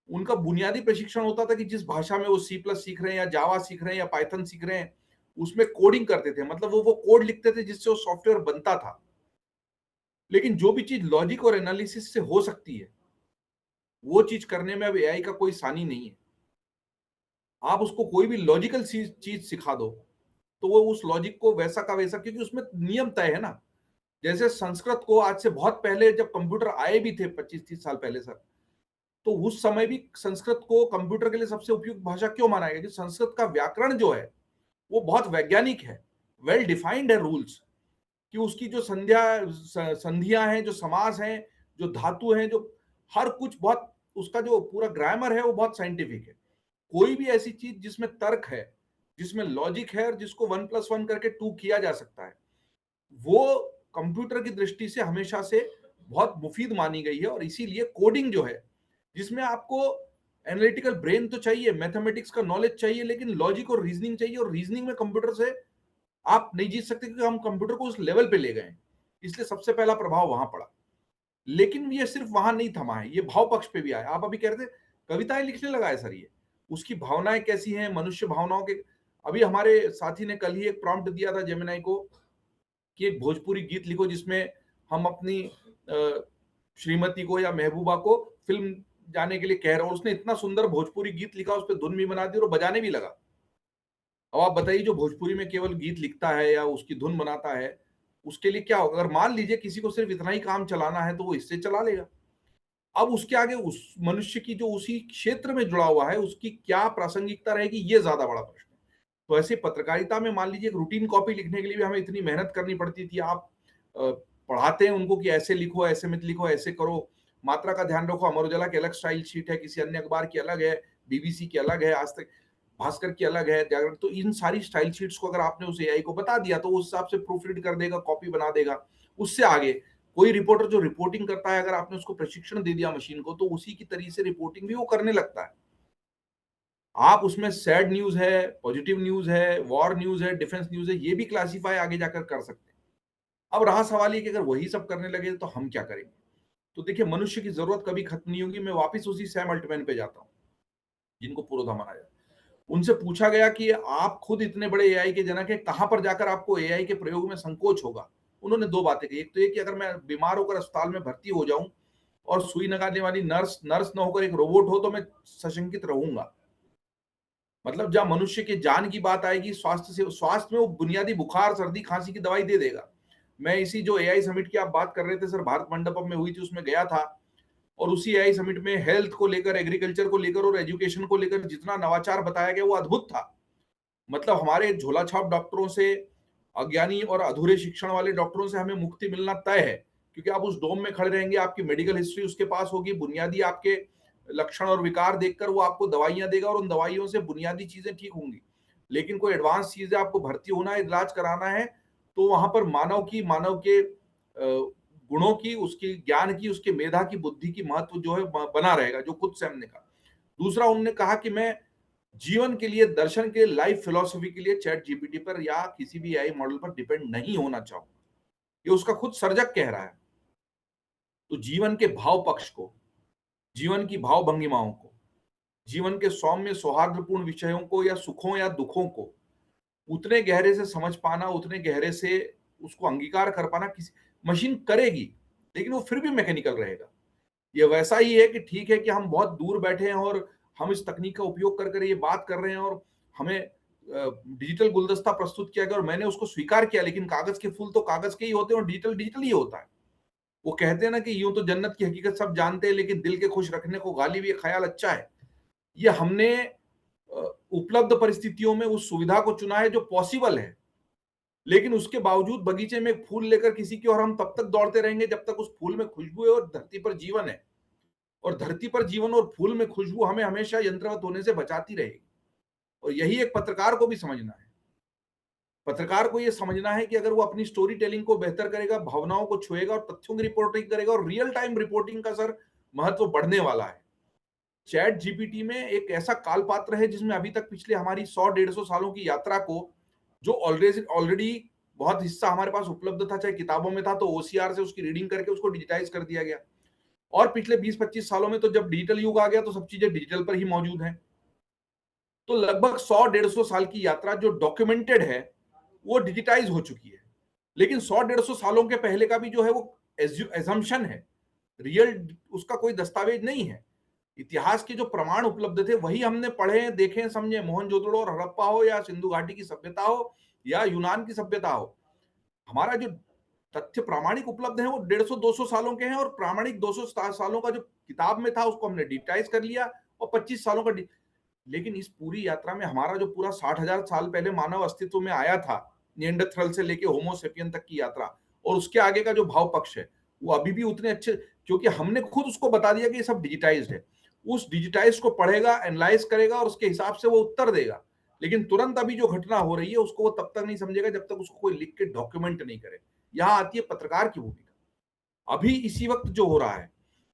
उनका बुनियादी प्रशिक्षण होता था कि जिस भाषा में वो सी प्लस सीख रहे हैं या जावा सीख रहे हैं या पाइथन सीख रहे हैं, उसमें कोडिंग करते थे। मतलब वो कोड लिखते थे जिससे वो सॉफ्टवेयर बनता था। लेकिन जो भी चीज लॉजिक और एनालिसिस से हो सकती है, वो चीज करने में अब एआई का कोई सानी नहीं है। आप उसको कोई भी लॉजिकल चीज सिखा दो तो वो उस लॉजिक को वैसा का वैसा, क्योंकि उसमें नियम तय है ना। जैसे संस्कृत को आज से बहुत पहले जब कंप्यूटर आए भी थे 25-30 साल पहले सर, तो उस समय भी संस्कृत को कंप्यूटर के लिए सबसे उपयुक्त भाषा क्यों माना गया? क्योंकि संस्कृत का व्याकरण जो है वो बहुत वैज्ञानिक है, वेल डिफाइंड है रूल्स, कि उसकी जो संधियां हैं, जो समास हैं, जो धातु हैं, जो हर कुछ बहुत, उसका जो पूरा ग्रामर है वो बहुत साइंटिफिक है। कोई भी ऐसी चीज जिसमें तर्क है, जिसमें लॉजिक है और जिसको 1+1 करके 2 किया जा सकता है, वो कंप्यूटर की दृष्टि से हमेशा से बहुत मुफीद मानी गई है। और इसीलिए कोडिंग जो है, जिसमें आपको एनालिटिकल ब्रेन तो चाहिए, मैथमेटिक्स का नॉलेज चाहिए, लेकिन लॉजिक और रीजनिंग चाहिए। और रीजनिंग में कंप्यूटर से आप नहीं जीत सकते, क्योंकि हम कंप्यूटर को उस लेवल पे ले गए, इसलिए सबसे पहला प्रभाव वहां पड़ा। लेकिन ये सिर्फ वहां नहीं थमा है, ये भाव पक्ष पे भी आया। आप अभी कह रहे थे कविताएं लिखने लगा है सर, ये उसकी भावनाएं कैसी हैं, मनुष्य भावनाओं के। अभी हमारे साथी ने कल ही एक प्रॉम्प्ट दिया था जेमिनाई को कि एक भोजपुरी गीत लिखो जिसमें हम अपनी श्रीमती को या महबूबा को फिल्म जाने के लिए कह रहे हो। उसने इतना सुंदर भोजपुरी गीत लिखा, उस पर धुन भी बना दी और बजाने भी लगा। अब आप बताइए, जो भोजपुरी में केवल गीत लिखता है या उसकी धुन बनाता है, उसके लिए क्या होगा? अगर मान लीजिए किसी को सिर्फ इतना ही काम चलाना है तो वो इससे चला लेगा। अब उसके आगे उस मनुष्य की जो उसी क्षेत्र में जुड़ा हुआ है, उसकी क्या प्रासंगिकता रहेगी, ये ज्यादा बड़ा प्रश्न है। तो ऐसे पत्रकारिता में मान लीजिए एक रूटीन कॉपी लिखने के लिए भी हमें इतनी मेहनत करनी पड़ती थी। आप पढ़ाते हैं उनको कि ऐसे लिखो, ऐसे मत लिखो, ऐसे करो, मात्रा का ध्यान रखो। अमर उजाला की अलग स्टाइल शीट है, किसी अन्य अखबार की अलग है, बीबीसी की अलग है, आज तक भास्कर की अलग है, जागरण। तो इन सारी स्टाइल शीट्स को अगर आपने उस एआई को बता दिया तो उस हिसाब से प्रूफ रीड कर देगा, कॉपी बना देगा। उससे आगे कोई रिपोर्टर जो रिपोर्टिंग करता है, अगर आपने उसको प्रशिक्षण दे दिया मशीन को, तो उसी की तरीके से रिपोर्टिंग भी वो करने लगता है। आप उसमें सैड न्यूज है, पॉजिटिव न्यूज है, वॉर न्यूज है, डिफेंस न्यूज है, ये भी क्लासीफाई आगे जाकर कर सकते हैं। अब रहा सवाल ये कि अगर वही सब करने लगे तो हम क्या करेंगे? तो देखिए, मनुष्य की जरूरत कभी खत्म नहीं होगी। मैं वापस उसी सैम अल्टमैन पे जाता हूँ, जिनको पुरोधा माना जाता है। उनसे पूछा गया कि आप खुद इतने बड़े एआई के जनक हैं, कहां पर जाकर आपको एआई के प्रयोग में संकोच होगा? उन्होंने दो बातें कही। एक तो ये कि अगर मैं बीमार होकर अस्पताल में भर्ती हो जाऊं और सुई लगाने वाली नर्स न होकर एक रोबोट हो, तो मैं सशंकित रहूंगा। मतलब जब मनुष्य के जान की बात आएगी, स्वास्थ्य में वो बुनियादी बुखार, सर्दी, खांसी की दवाई दे देगा। मैं इसी जो एआई समिट की आप बात कर रहे थे सर, भारत मंडपम में हुई थी, उसमें गया था। और उसी एआई समिट में हेल्थ को लेकर, एग्रीकल्चर को लेकर और एजुकेशन को लेकर जितना नवाचार बताया गया वो अद्भुत था। मतलब हमारे झोला छाप डॉक्टरों से, अज्ञानी और अधूरे शिक्षण वाले डॉक्टरों से हमें मुक्ति मिलना तय है, क्योंकि आप उस डोम में खड़े रहेंगे, आपकी मेडिकल हिस्ट्री उसके पास होगी, बुनियादी आपके लक्षण और विकार देखकर वो आपको दवाइयां देगा और उन दवाइयों से बुनियादी चीजें ठीक होंगी। लेकिन कोई एडवांस चीज है, आपको भर्ती होना है, इलाज कराना है, तो वहां पर मानव के गुणों की, उसकी ज्ञान की, उसके मेधा की, बुद्धि की महत्व जो है बना रहेगा, जो खुद सैम ने कहा। दूसरा, उन्होंने कहा कि मैं जीवन के लिए, दर्शन के, लाइफ फिलॉसफी के लिए चैट जीपीटी पर या किसी भी एआई मॉडल पर डिपेंड नहीं होना चाहूंगा। ये उसका खुद सर्जक कह रहा है। तो जीवन के भाव पक्ष को, जीवन की भाव भंगिमाओं को, जीवन के सौम्य सौहार्दपूर्ण विषयों को या सुखों या दुखों को उतने गहरे से समझ पाना, उतने गहरे से उसको अंगीकार कर पाना, किसी मशीन करेगी, लेकिन वो फिर भी मैकेनिकल रहेगा। ये वैसा ही है कि ठीक है कि हम बहुत दूर बैठे हैं और हम इस तकनीक का उपयोग कर ये बात कर रहे हैं और हमें डिजिटल गुलदस्ता प्रस्तुत किया गया और मैंने उसको स्वीकार किया, लेकिन कागज के फूल तो कागज के ही होते हैं और डिजिटल डिजिटल ही होता है। वो कहते हैं ना कि यूं तो जन्नत की हकीकत सब जानते हैं, लेकिन दिल के खुश रखने को गालिब ये ख्याल अच्छा है। ये हमने उपलब्ध परिस्थितियों में उस सुविधा को चुना है जो पॉसिबल है, लेकिन उसके बावजूद बगीचे में एक फूल लेकर किसी की और हम तब तक दौड़ते रहेंगे जब तक उस फूल में खुशबू है और धरती पर जीवन है। और धरती पर जीवन और फूल में खुशबू हमें हमेशा यंत्रवत होने से बचाती रहेगी। और यही एक पत्रकार को भी समझना है। पत्रकार को यह समझना है कि अगर वो अपनी स्टोरी टेलिंग को बेहतर करेगा, भावनाओं को छुएगा और तथ्यों की रिपोर्टिंग करेगा, और रियल टाइम रिपोर्टिंग का सर महत्व बढ़ने वाला है। चैट जीपीटी में एक ऐसा काल पात्र है जिसमें अभी तक पिछले हमारी 100-150 सालों की यात्रा को, जो ऑलरेडी बहुत हिस्सा हमारे पास उपलब्ध था, चाहे किताबों में था, तो ओसीआर से उसकी रीडिंग करके उसको डिजिटाइज कर दिया गया। और पिछले 20-25 सालों में तो जब डिजिटल युग आ गया तो सब चीजें डिजिटल पर ही मौजूद हैं। तो लगभग 100-150 साल की यात्रा जो डॉक्यूमेंटेड है वो डिजिटाइज हो चुकी है। लेकिन 100-150 सालों के पहले का भी जो है वो एजम्पशन है, रियल उसका कोई दस्तावेज नहीं है। इतिहास के जो प्रमाण उपलब्ध थे वही हमने पढ़े, देखे, समझे। मोहनजोदड़ो और हड़प्पा हो या सिंधु घाटी की सभ्यता हो या यूनान की सभ्यता हो, हमारा जो तथ्य प्रामाणिक उपलब्ध है वो 150-200 सालों के हैं, और प्रामाणिक 200 सालों का जो किताब में था उसको हमने डिजिटाइज कर लिया, और 25 सालों का लेकिन इस पूरी यात्रा में हमारा जो पूरा 60,000 साल पहले मानव अस्तित्व में आया था, निएंडरथल से लेके होमो सेपियन तक की यात्रा, और उसके आगे का जो भाव पक्ष है वो अभी भी उतने अच्छे, क्योंकि हमने खुद उसको बता दिया कि ये सब डिजिटाइज्ड है। उस डिजिटाइज को पढ़ेगा, एनालाइज करेगा और उसके हिसाब से वो उत्तर देगा। लेकिन तुरंत अभी जो घटना हो रही है उसको वो तब तक नहीं समझेगा जब तक उसको कोई लिख के डॉक्यूमेंट नहीं करे। यहाँ आती है पत्रकार की भूमिका। अभी इसी वक्त जो हो रहा है,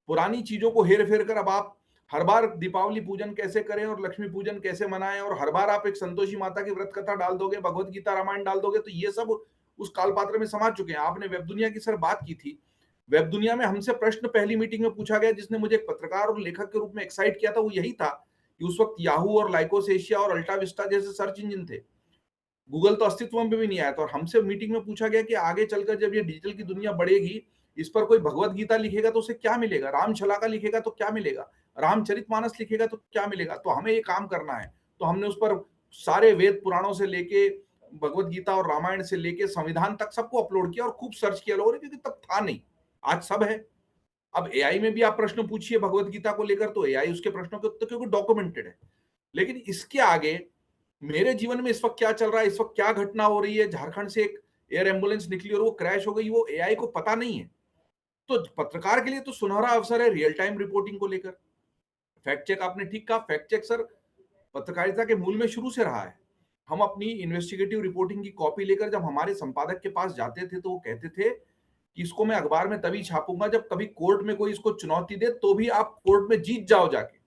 पुरानी चीजों को हेर फेर कर अब आप हर बार दीपावली पूजन कैसे करें और लक्ष्मी पूजन कैसे मनाएं, और हर बार आप एक संतोषी माता की व्रत कथा डाल दोगे, भगवत गीता रामायण डाल दोगे, तो ये सब उस काल पात्र में समा चुके हैं। आपने वेब दुनिया की सर बात की थी। वेब दुनिया में हमसे प्रश्न पहली मीटिंग में पूछा गया, जिसने मुझे एक पत्रकार और लेखक के रूप में एक्साइट किया था, वो यही था कि उस वक्त याहू और लाइकोस एशिया और अल्टा विस्टा जैसे सर्च इंजन थे, गूगल तो अस्तित्व में भी नहीं आया था। और हमसे मीटिंग में पूछा गया कि आगे चलकर जब ये डिजिटल की दुनिया बढ़ेगी, इस पर कोई भगवत गीता लिखेगा तो उसे क्या मिलेगा, राम छलाका लिखेगा तो क्या मिलेगा, रामचरितमानस लिखेगा तो क्या मिलेगा। तो हमें ये काम करना है। तो हमने उस पर सारे वेद पुराणों से लेके भगवत गीता और रामायण से लेके संविधान तक सबको अपलोड किया और खूब सर्च किया लोगों ने, क्योंकि तब था नहीं, आज सब है। अब एआई में भी आप प्रश्न पूछिए भगवत गीता को लेकर तो एआई उसके प्रश्नों के उत्तर, क्योंकि डॉक्यूमेंटेड है। लेकिन इसके आगे मेरे जीवन में इस वक्त क्या चल रहा है, इस वक्त क्या घटना हो रही है, झारखंड से एक एयर एम्बुलेंस निकली और वो क्रैश हो गई, वो एआई को पता नहीं है। तो पत्रकार के लिए तो सुनहरा अवसर है रियल टाइम रिपोर्टिंग को लेकर। फैक्ट चेक, आपने ठीक कहा, फैक्ट चेक सर पत्रकारिता के मूल में शुरू से रहा है। हम अपनी इन्वेस्टिगेटिव रिपोर्टिंग की कॉपी लेकर जब हमारे संपादक के पास जाते थे तो वो कहते थे कि इसको मैं अखबार में तभी छापूंगा जब कभी कोर्ट में कोई इसको चुनौती दे, तो भी आप कोर्ट में जीत जाओ जाके,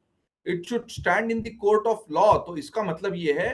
it should stand in the court of law. तो इसका मतलब ये है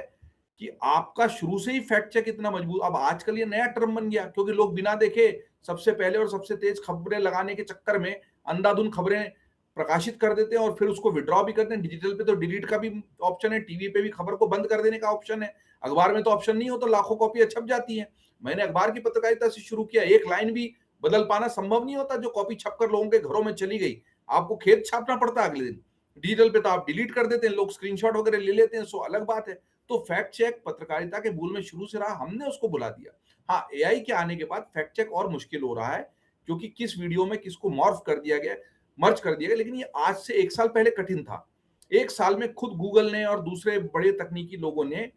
कि आपका शुरू से ही फैक्ट चेक इतना मजबूत। अब आजकल ये नया टर्म बन गया, क्योंकि लोग बिना देखे सबसे पहले और सबसे तेज खबरें लगाने के चक्कर में अंधाधुंध खबरें प्रकाशित कर देते हैं और फिर उसको विड्रॉ भी करते हैं। डिजिटल पे तो डिलीट का भी ऑप्शन है, टीवी पे भी खबर को बंद कर देने का ऑप्शन है, अखबार में तो ऑप्शन नहीं हो, तो लाखों कॉपियां छप जाती हैं। मैंने अखबार की पत्रकारिता से शुरू किया, एक लाइन भी बदल पाना संभव नहीं होता, जो कॉपी छपकर लोगों के घरों में चली गई आपको खेत छापना पड़ता है अगले दिन। डिजिटल पे तो आप डिलीट कर देते हैं, लोग स्क्रीनशॉट वगैरह ले लेते हैं, सो अलग बात है। तो फैक्ट चेक पत्रकारिता के मूल में शुरू से रहा, हमने उसको बुला दिया। हाँ, एआई के आने के बाद फैक्ट चेक और मुश्किल हो रहा है, क्योंकि किस वीडियो में किसको मॉर्फ कर दिया गया, मर्ज कर दिया गया। लेकिन ये आज से 1 साल पहले कठिन था। 1 साल में खुद गूगल ने और दूसरे बड़े तकनीकी लोगों ने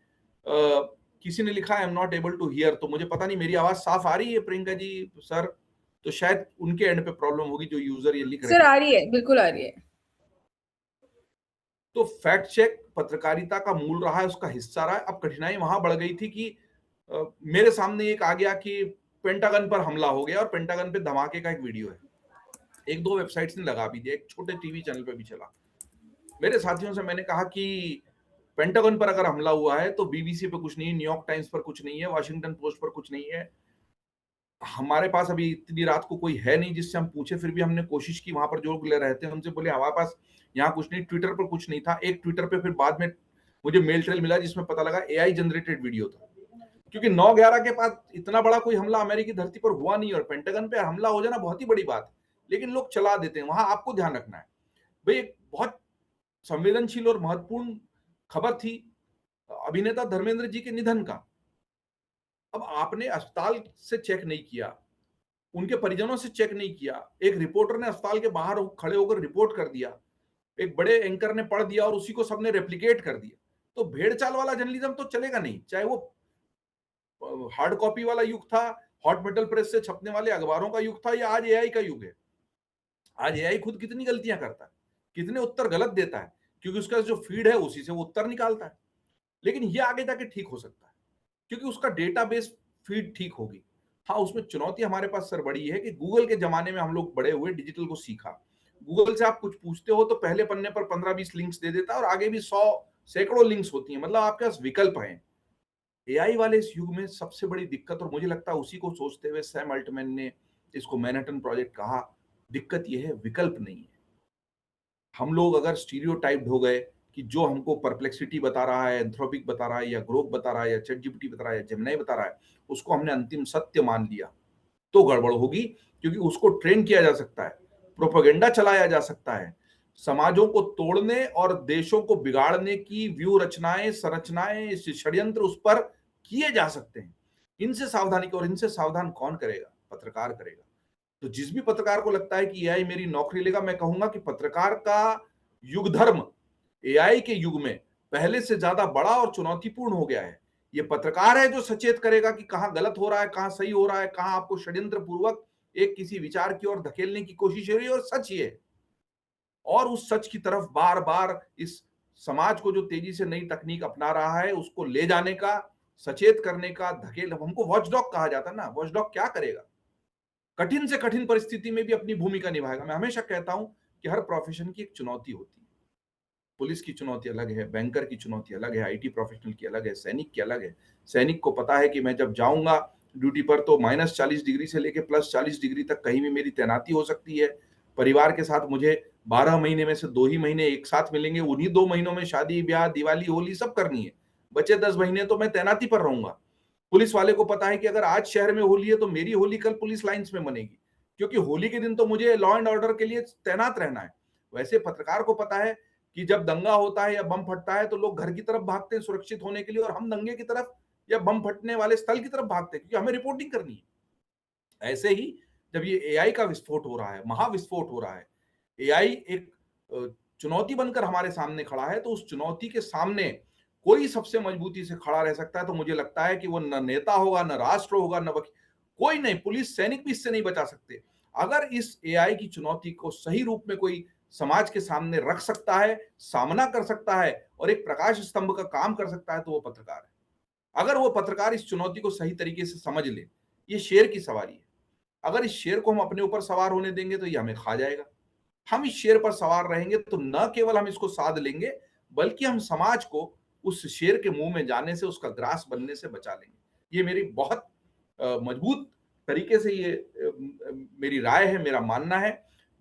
किसी ने लिखा I am not able to hear, तो मुझे पता नहीं मेरी आवाज साफ आ रही है प्रियंका जी सर? तो शायद उनके एंड पे प्रॉब्लम होगी जो यूजर ये लिख रहे सर हैं। आ रही है, बिल्कुल आ रही है। तो फैक्ट चेक पत्रकारिता का मूल रहा है, उसका हिस्सा रहा है। अब कठिनाई वहां बढ़ गई थी कि मेरे सामने एक आ गया कि पेंटागन पर हमला हो गया और पेंटागन पे धमाके का एक वीडियो है, 1-2 वेबसाइट्स ने लगा भी दिया, एक छोटे टीवी चैनल पे भी चला। मेरे साथियों से मैंने कहा कि पेंटागन पर अगर हमला हुआ है तो बीबीसी पे कुछ नहीं है, न्यूयॉर्क टाइम्स पर कुछ नहीं है, वाशिंगटन पोस्ट पर कुछ नहीं है, हमारे पास अभी इतनी रात को कोई है नहीं जिससे हम पूछे। फिर भी हमने कोशिश की, वहां पर जो लोग रहते हैं उनसे बोले हमारे पास यहाँ कुछ नहीं, ट्विटर पर कुछ नहीं था। एक ट्विटर पे फिर बाद में मुझे मेल ट्रेल मिला जिसमें पता लगा एआई जनरेटेड वीडियो था, क्योंकि 9/11 के बाद इतना बड़ा कोई हमला अमेरिकी धरती पर हुआ नहीं, और पेंटागन पे हमला हो जाना बहुत ही बड़ी बात है, लेकिन लोग चला देते हैं। वहां आपको ध्यान रखना है भाई, एक बहुत संवेदनशील और महत्वपूर्ण खबर थी अभिनेता धर्मेंद्र जी के निधन का। अब आपने अस्पताल से चेक नहीं किया, उनके परिजनों से चेक नहीं किया, एक रिपोर्टर ने अस्पताल के बाहर खड़े होकर रिपोर्ट कर दिया, एक बड़े एंकर ने पढ़ दिया और उसी को सबने रेप्लिकेट कर दिया। तो भेड़ चाल वाला जर्नलिज्म तो चलेगा नहीं, चाहे वो हार्ड कॉपी वाला युग था, हॉट मेटल प्रेस से छपने वाले अखबारों का युग था, या आज एआई का युग है। आज एआई खुद कितनी गलतियां करता है, कितने उत्तर गलत देता है, क्योंकि उसका जो फीड है उसी से वो उत्तर निकालता है। लेकिन ये आगे जाके ठीक हो सकता है, क्योंकि उसका डेटाबेस फीड ठीक होगी। हाँ, उसमें चुनौती हमारे पास सर बड़ी है कि गूगल के जमाने में हम लोग बड़े हुए, डिजिटल को सीखा। गूगल से आप कुछ पूछते हो तो पहले पन्ने पर 15-20 लिंक्स दे देता है और आगे भी 100 सैकड़ों लिंक्स होती हैं, मतलब आपके पास विकल्प हैं। एआई वाले इस युग में सबसे बड़ी दिक्कत, और मुझे लगता है उसी को सोचते हुए सैम अल्टमैन ने इसको मैनहट्टन प्रोजेक्ट कहा, दिक्कत यह है विकल्प नहीं है। हम लोग अगर स्टीरियोटाइप्ड हो गए कि जो हमको परप्लेक्सिटी बता रहा है, एंथ्रोपिक बता रहा है, या ग्रोक बता रहा है, या चैट जीपीटी बता रहा है, या जेमिनी बता रहा है, उसको हमने अंतिम सत्य मान लिया, तो गड़बड़ होगी। क्योंकि उसको ट्रेन किया जा सकता है, प्रोपेगेंडा चलाया जा सकता है, समाजों को तोड़ने और देशों को बिगाड़ने की व्यूह रचनाएं, संरचनाएं, षड्यंत्र उस पर किए जा सकते हैं। इनसे सावधानी, और इनसे सावधान कौन करेगा? पत्रकार करेगा। तो जिस भी पत्रकार को लगता है कि एआई मेरी नौकरी लेगा, मैं कहूंगा कि पत्रकार का युग धर्म एआई के युग में पहले से ज्यादा बड़ा और चुनौतीपूर्ण हो गया है। ये पत्रकार है जो सचेत करेगा कि कहां गलत हो रहा है, कहां सही हो रहा है, कहां आपको षड्यंत्र पूर्वक एक किसी विचार की ओर धकेलने की कोशिश हो रही है और सच ये है। और उस सच की तरफ बार बार इस समाज को जो तेजी से नई तकनीक अपना रहा है उसको ले जाने का, सचेत करने का, धकेल, हमको वॉचडॉग कहा जाता है ना। वॉचडॉग क्या करेगा? कठिन से कठिन परिस्थिति में भी अपनी भूमिका निभाएगा। मैं हमेशा कहता हूं कि हर प्रोफेशन की एक चुनौती होती है। पुलिस की चुनौती अलग है, बैंकर की चुनौती अलग है, आईटी प्रोफेशनल की अलग है, सैनिक की अलग है। सैनिक को पता है कि मैं जब जाऊंगा ड्यूटी पर तो -40 डिग्री से लेकर +40 डिग्री तक कहीं भी मेरी तैनाती हो सकती है। परिवार के साथ मुझे 12 महीने में से 2 ही महीने एक साथ मिलेंगे, उन्हीं 2 महीनों में शादी ब्याह दिवाली होली सब करनी है। बचे 10 महीने तो मैं तैनाती पर रहूंगा। पुलिस वाले को पता है कि अगर आज शहर में होली है तो मेरी होली कल पुलिस लाइंस में मनेगी, क्योंकि होली के दिन तो मुझे लॉ एंड ऑर्डर के लिए तैनात रहना है। वैसे पत्रकार को पता है कि जब दंगा होता है या बम फटता है तो लोग घर की तरफ भागते हैं सुरक्षित होने के लिए, और हम दंगे की तरफ या बम फटने वाले स्थल की तरफ भागते हैं, क्योंकि हमें रिपोर्टिंग करनी है। ऐसे ही जब ये एआई का विस्फोट हो रहा है, महाविस्फोट हो रहा है, एआई एक चुनौती बनकर हमारे सामने खड़ा है, तो उस चुनौती के सामने कोई सबसे मजबूती से खड़ा रह सकता है तो मुझे लगता है कि वो न नेता होगा, न राष्ट्र होगा, न वकील, कोई नहीं, पुलिस सैनिक भी इससे नहीं बचा सकते। अगर इस एआई की चुनौती को सही रूप में कोई समाज के सामने रख सकता है, सामना कर सकता है और एक प्रकाश स्तंभ का काम कर सकता है तो वो पत्रकार है। अगर वो पत्रकार इस चुनौती को सही तरीके से समझ ले, ये शेर की सवारी है। अगर इस शेर को हम अपने ऊपर सवार होने देंगे तो ये हमें खा जाएगा। हम इस शेर पर सवार रहेंगे तो न केवल हम इसको साध लेंगे, बल्कि हम समाज को उस शेर के मुंह में जाने से, उसका ग्रास बनने से बचा लेंगे। ये मेरी बहुत मजबूत तरीके से ये मेरी राय है, मेरा मानना है,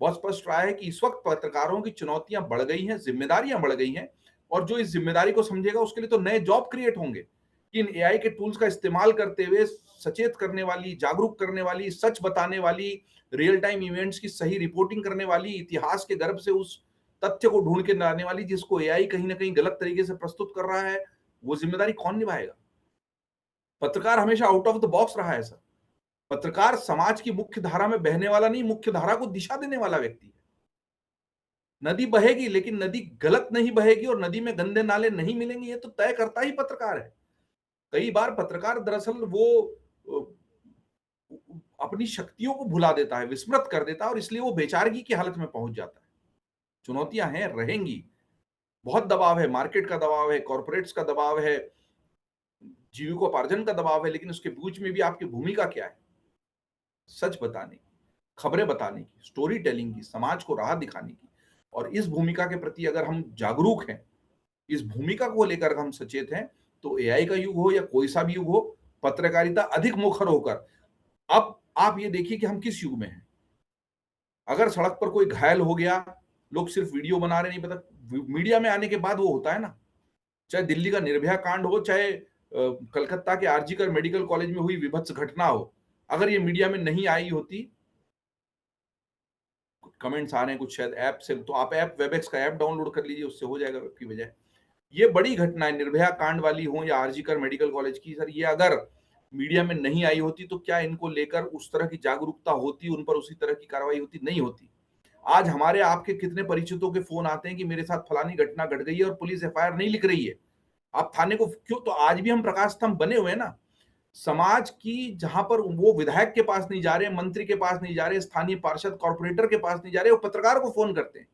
बहुत स्पष्ट राय है कि इस वक्त पत्रकारों की चुनौतियां बढ़ गई हैं, जिम्मेदारियां बढ़ गई हैं, और जो इस जिम्मेदारी को समझेगा उसके लिए तो नए जॉब क्रिएट होंगे। इन एआई के टूल्स का इस्तेमाल करते हुए सचेत करने वाली, जागरूक करने वाली, सच बताने वाली, रियल टाइम इवेंट्स की सही रिपोर्टिंग करने वाली, इतिहास के गर्भ से उस तथ्य को ढूंढ के लाने वाली, जिसको एआई कहीं ना कहीं गलत तरीके से प्रस्तुत कर रहा है, वो जिम्मेदारी कौन निभाएगा? पत्रकार हमेशा आउट ऑफ द बॉक्स रहा है सर। पत्रकार समाज की मुख्य धारा में बहने वाला नहीं, मुख्य धारा को दिशा देने वाला व्यक्ति है। नदी बहेगी लेकिन नदी गलत नहीं बहेगी और नदी में गंदे नाले नहीं मिलेंगे, ये तो तय करता ही पत्रकार है। कई बार पत्रकार दरअसल वो अपनी शक्तियों को भुला देता है, विस्मृत कर देता है, और इसलिए वो बेचारगी की हालत में पहुंच जाता है। चुनौतियां हैं, रहेंगी, बहुत दबाव है, मार्केट का दबाव है, कॉर्पोरेट्स का दबाव है, जीविकोपार्जन का दबाव है, लेकिन उसके बीच में भी आपकी भूमिका क्या है? सच बताने की, खबरें बताने की, स्टोरी टेलिंग की, समाज को राह दिखाने की। और इस भूमिका के प्रति अगर हम जागरूक हैं, इस भूमिका को लेकर हम सचेत हैं, तो एआई का युग हो या कोई सा भी युग हो, पत्रकारिता अधिक मुखर होकर, अब आप ये देखिए कि हम किस युग में हैं। अगर सड़क पर कोई घायल हो गया, लोग सिर्फ वीडियो बना रहे, नहीं पता मीडिया में आने के बाद वो होता है ना। चाहे दिल्ली का निर्भया कांड हो, चाहे कलकत्ता के आरजीकर मेडिकल कॉलेज में हुई विभत्स घटना हो, अगर ये मीडिया में नहीं आई होती, कमेंट्स आ रहे हैं कुछ शायद ऐप से, तो आप ऐप वेबएक्स का ऐप डाउनलोड कर लीजिए, उससे हो जाएगा आपकी बजाय। ये बड़ी घटनाएं निर्भया कांड वाली हो या आरजीकर मेडिकल कॉलेज की, सर ये अगर मीडिया में नहीं आई होती तो क्या इनको लेकर उस तरह की जागरूकता होती, उन पर उसी तरह की कार्रवाई होती? नहीं होती। आज हमारे आपके कितने परिचितों के फोन आते हैं कि मेरे साथ फलानी घटना घट गई है और पुलिस एफआईआर नहीं लिख रही है, आप थाने को क्यों? तो आज भी हम प्रकाश स्तंभ बने हुए हैं ना समाज की, जहां पर वो विधायक के पास नहीं जा रहे, मंत्री के पास नहीं जा रहे, स्थानीय पार्षद कॉर्पोरेटर के पास नहीं जा रहे, वो पत्रकार को फोन करते हैं।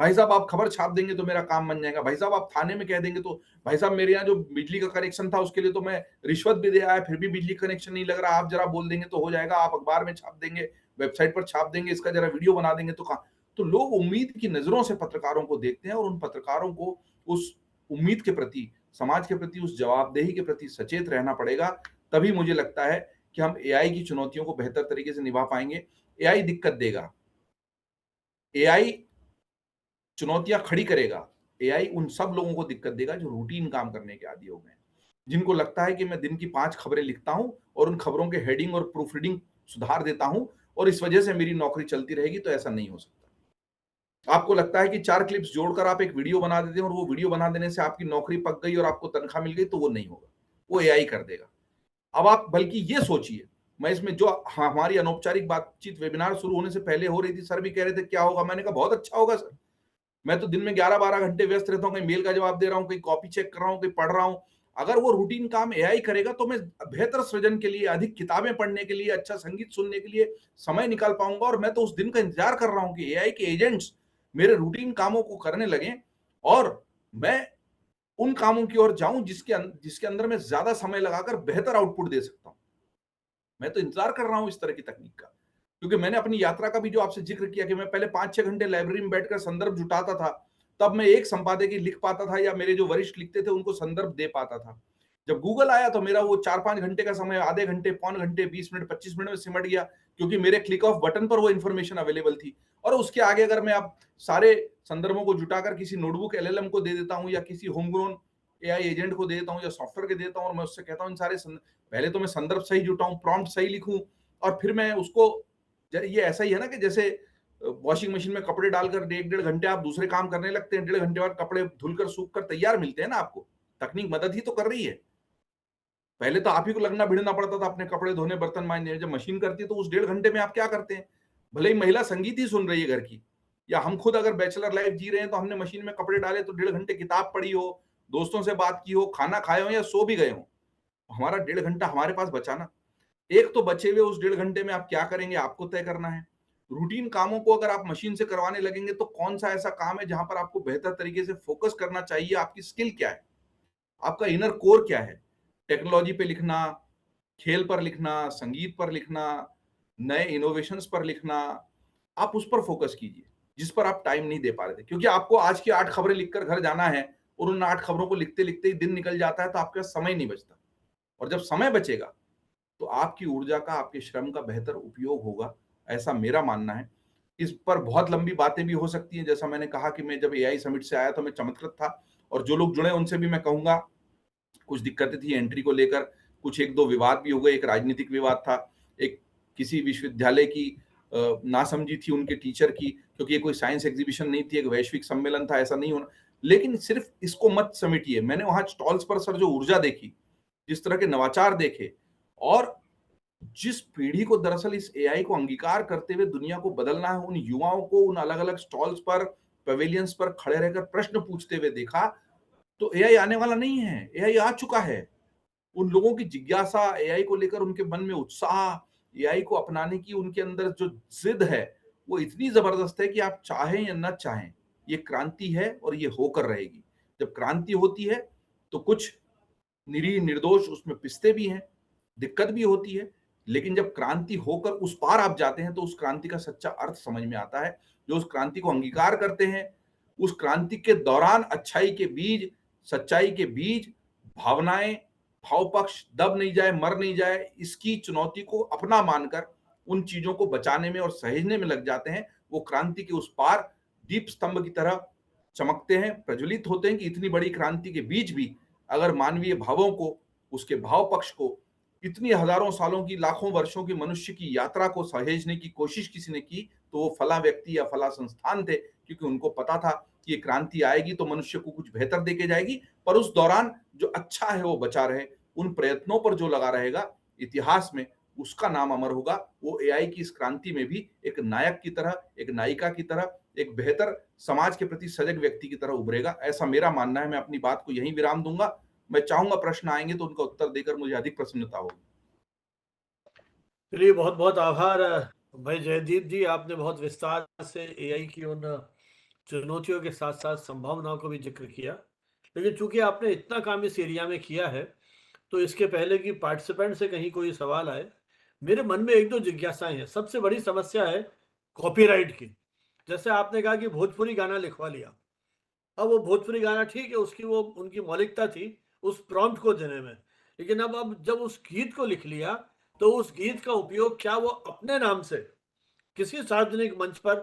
भाई साहब आप खबर छाप देंगे तो मेरा काम बन जाएगा, भाई साहब आप थाने में कह देंगे तो, भाई साहब मेरे यहाँ जो बिजली का कनेक्शन था उसके लिए तो मैं रिश्वत भी दे आया, फिर भी बिजली कनेक्शन नहीं लग रहा, आप जरा बोल देंगे तो हो जाएगा, आप अखबार में छाप देंगे, वेबसाइट पर छाप देंगे, इसका जरा वीडियो बना देंगे तो कहा। तो लोग उम्मीद की नजरों से पत्रकारों को देखते हैं, और उन पत्रकारों को उस उम्मीद के प्रति, समाज के प्रति, उस जवाबदेही के प्रति सचेत रहना पड़ेगा। तभी मुझे लगता है कि हम एआई की चुनौतियों को बेहतर तरीके से निभा पाएंगे। एआई दिक्कत देगा, एआई चुनौतियां खड़ी करेगा, एआई उन सब लोगों को दिक्कत देगा जो रूटीन काम करने के आदी हो गए हैं, जिनको लगता है कि मैं दिन की 5 खबरें लिखता हूं और उन खबरों के हेडिंग और प्रूफ रीडिंग सुधार देता हूं और इस वजह से मेरी नौकरी चलती रहेगी। तो ऐसा नहीं हो सकता। आपको लगता है कि 4 क्लिप्स जोड़कर आप एक वीडियो बना देते हैं और वो वीडियो बना देने से आपकी नौकरी पक गई और आपको तनख्वाह मिल गई, तो वो नहीं होगा, वो एआई कर देगा। अब आप बल्कि ये सोचिए, मैं इसमें जो हमारी अनौपचारिक बातचीत वेबिनार शुरू होने से पहले हो रही थी, सर भी कह रहे थे क्या होगा, मैंने कहा बहुत अच्छा होगा सर। मैं तो दिन में 11-12 घंटे व्यस्त रहता हूँ, कहीं मेल का जवाब दे रहा हूँ, कहीं कॉपी चेक कर रहा हूँ, कहीं पढ़ रहा हूँ। अगर वो रूटीन काम एआई करेगा तो मैं बेहतर सृजन के लिए, अधिक किताबें पढ़ने के लिए, अच्छा संगीत सुनने के लिए समय निकाल पाऊंगा। और मैं तो उस दिन का इंतजार कर रहा हूँ कि एआई के एजेंट्स मेरे रूटीन कामों को करने लगे और मैं उन कामों की ओर जाऊं जिसके अंदर मैं ज्यादा समय लगाकर बेहतर आउटपुट दे सकता हूं। मैं तो इंतजार कर रहा हूं इस तरह की तकनीक का, क्योंकि मैंने अपनी यात्रा का भी जो आपसे जिक्र किया कि मैं पहले 5-6 घंटे लाइब्रेरी में बैठकर संदर्भ जुटाता था, तब मैं एक संपादकीय लिख पाता था या मेरे जो वरिष्ठ लिखते थे उनको संदर्भ दे पाता था। जब गूगल आया तो मेरा वो 4-5 घंटे का समय आधे घंटे, पौन घंटे, 20 मिनट, 25 मिनट में सिमट गया, क्योंकि मेरे क्लिक ऑफ बटन पर वो इंफॉर्मेशन अवेलेबल थी। और उसके आगे अगर मैं अब सारे संदर्भों को जुटाकर किसी नोटबुक एलएलएम को दे देता हूं या किसी होमग्रोन एआई एजेंट को दे देता हूं या सॉफ्टवेयर के देता हूं और मैं उससे कहता हूं इन सारे पहले तो मैं संदर्भ सही जुटाऊं, प्रॉम्प्ट सही लिखूं और फिर मैं उसको, ये ऐसा ही है ना कि जैसे वॉशिंग मशीन में कपड़े डालकर 1-1.5 घंटे आप दूसरे काम करने लगते हैं, 1.5 घंटे बाद कपड़े धुलकर सूख कर तैयार मिलते हैं ना आपको। तकनीक मदद ही तो कर रही है। पहले तो आप ही को लगना भिड़ना पड़ता था अपने कपड़े धोने, बर्तन मांजने। जब मशीन करती है तो उस 1.5 घंटे में आप क्या करते हैं? भले ही महिला संगीत ही सुन रही है घर की, या हम खुद अगर बैचलर लाइफ जी रहे हैं तो हमने मशीन में कपड़े डाले तो 1.5 घंटे किताब पढ़ी हो, दोस्तों से बात की हो, खाना खाए हो या सो भी गए हो, हमारा 1.5 घंटा हमारे पास बचा ना। एक तो बचे हुए उस 1.5 घंटे में आप क्या करेंगे, आपको तय करना है। रूटीन कामों को अगर आप मशीन से करवाने लगेंगे तो कौन सा ऐसा काम है जहां पर आपको बेहतर तरीके से फोकस करना चाहिए, आपकी स्किल क्या है, आपका इनर कोर क्या है। टेक्नोलॉजी पे लिखना, खेल पर लिखना, संगीत पर लिखना, नए इनोवेशंस पर लिखना, आप उस पर फोकस कीजिए जिस पर आप टाइम नहीं दे पा रहे थे। क्योंकि आपको आज की 8 खबरें लिखकर घर जाना है और उन 8 खबरों को लिखते लिखते ही दिन निकल जाता है तो आपके पास समय नहीं बचता। और जब समय बचेगा तो आपकी ऊर्जा का, आपके श्रम का बेहतर उपयोग होगा, ऐसा मेरा मानना है। इस पर बहुत लंबी बातें भी हो सकती हैं। जैसा मैंने कहा कि मैं जब एआई समिट से आया तो मैं चमत्कृत था, और जो लोग जुड़े उनसे भी मैं कहूंगा, कुछ दिक्कतें थी एंट्री को लेकर, कुछ 1-2 विवाद भी हो गए। एक राजनीतिक विवाद था, एक किसी विश्वविद्यालय की नासमझी थी उनके टीचर की, क्योंकि ये कोई साइंस एग्जीबिशन नहीं थी, एक वैश्विक सम्मेलन था, ऐसा नहीं होना। लेकिन सिर्फ इसको मत समेटिए। मैंने वहां स्टॉल्स पर सर जो ऊर्जा देखी, जिस तरह के नवाचार देखे, और जिस पीढ़ी को दरअसल इस एआई को अंगीकार करते हुए दुनिया को बदलना है, उन युवाओं को उन अलग-अलग स्टॉल्स पर, पवेलियंस पर खड़े रहकर प्रश्न पूछते हुए देखा, तो एआई आने वाला नहीं है, एआई आ चुका है। उन लोगों की जिज्ञासा एआई को लेकर, उनके मन में उत्साह, एआई को अपनाने की उनके अंदर जो जिद है, वो इतनी जबरदस्त है कि आप चाहें या न चाहें, ये क्रांति है और ये होकर रहेगी। जब क्रांति होती है तो कुछ निरीह निर्दोष उसमें पिसते भी हैं, दिक्कत भी होती है, लेकिन जब क्रांति होकर उस पार आप जाते हैं तो उस क्रांति का सच्चा अर्थ समझ में आता है। जो उस क्रांति को अंगीकार करते हैं, उस क्रांति के दौरान अच्छाई के बीज, सच्चाई के बीज, भावनाएं, भाव पक्ष दब नहीं जाए, मर नहीं जाए, इसकी चुनौती को अपना मानकर उन चीजों को बचाने में और सहेजने में लग जाते हैं, वो क्रांति के उस पार दीप स्तंभ की तरह चमकते हैं, प्रज्वलित होते हैं कि इतनी बड़ी क्रांति के बीच भी अगर मानवीय भावों को, उसके भाव पक्ष को, इतनी हजारों सालों की, लाखों वर्षों की मनुष्य की यात्रा को सहेजने की कोशिश किसी ने की, तो वो फला व्यक्ति या फला संस्थान थे, क्योंकि उनको पता था कि ये क्रांति आएगी तो मनुष्य को कुछ बेहतर देके जाएगी, पर उस दौरान जो अच्छा है वो बचा रहे। उन प्रयत्नों पर जो लगा रहेगा, इतिहास में उसका नाम अमर होगा। वो एआई की इस क्रांति में भी एक नायक की तरह, एक नायिका की तरह, एक बेहतर समाज के प्रति सजग व्यक्ति की तरह उभरेगा, ऐसा मेरा मानना है। मैं अपनी बात को यहीं विराम दूंगा। मैं चाहूंगा प्रश्न आएंगे तो उनका उत्तर देकर मुझे अधिक प्रसन्नता होगी। चलिए, बहुत बहुत आभार भाई जयदीप जी, आपने बहुत विस्तार से एआई की उन चुनौतियों के साथ साथ संभावनाओं को भी जिक्र किया। लेकिन चूंकि आपने इतना काम इस एरिया में किया है, तो इसके पहले कि पार्टिसिपेंट से कहीं कोई सवाल आए, मेरे मन में 1-2 जिज्ञासाएं हैं। सबसे बड़ी समस्या है कॉपीराइट की। जैसे आपने कहा कि भोजपुरी गाना लिखवा लिया, अब वो भोजपुरी गाना ठीक है, उसकी वो उनकी मौलिकता थी उस प्रॉम्प्ट को देने में, लेकिन अब जब उस गीत को लिख लिया, तो उस गीत का उपयोग क्या वो अपने नाम से किसी सार्वजनिक मंच पर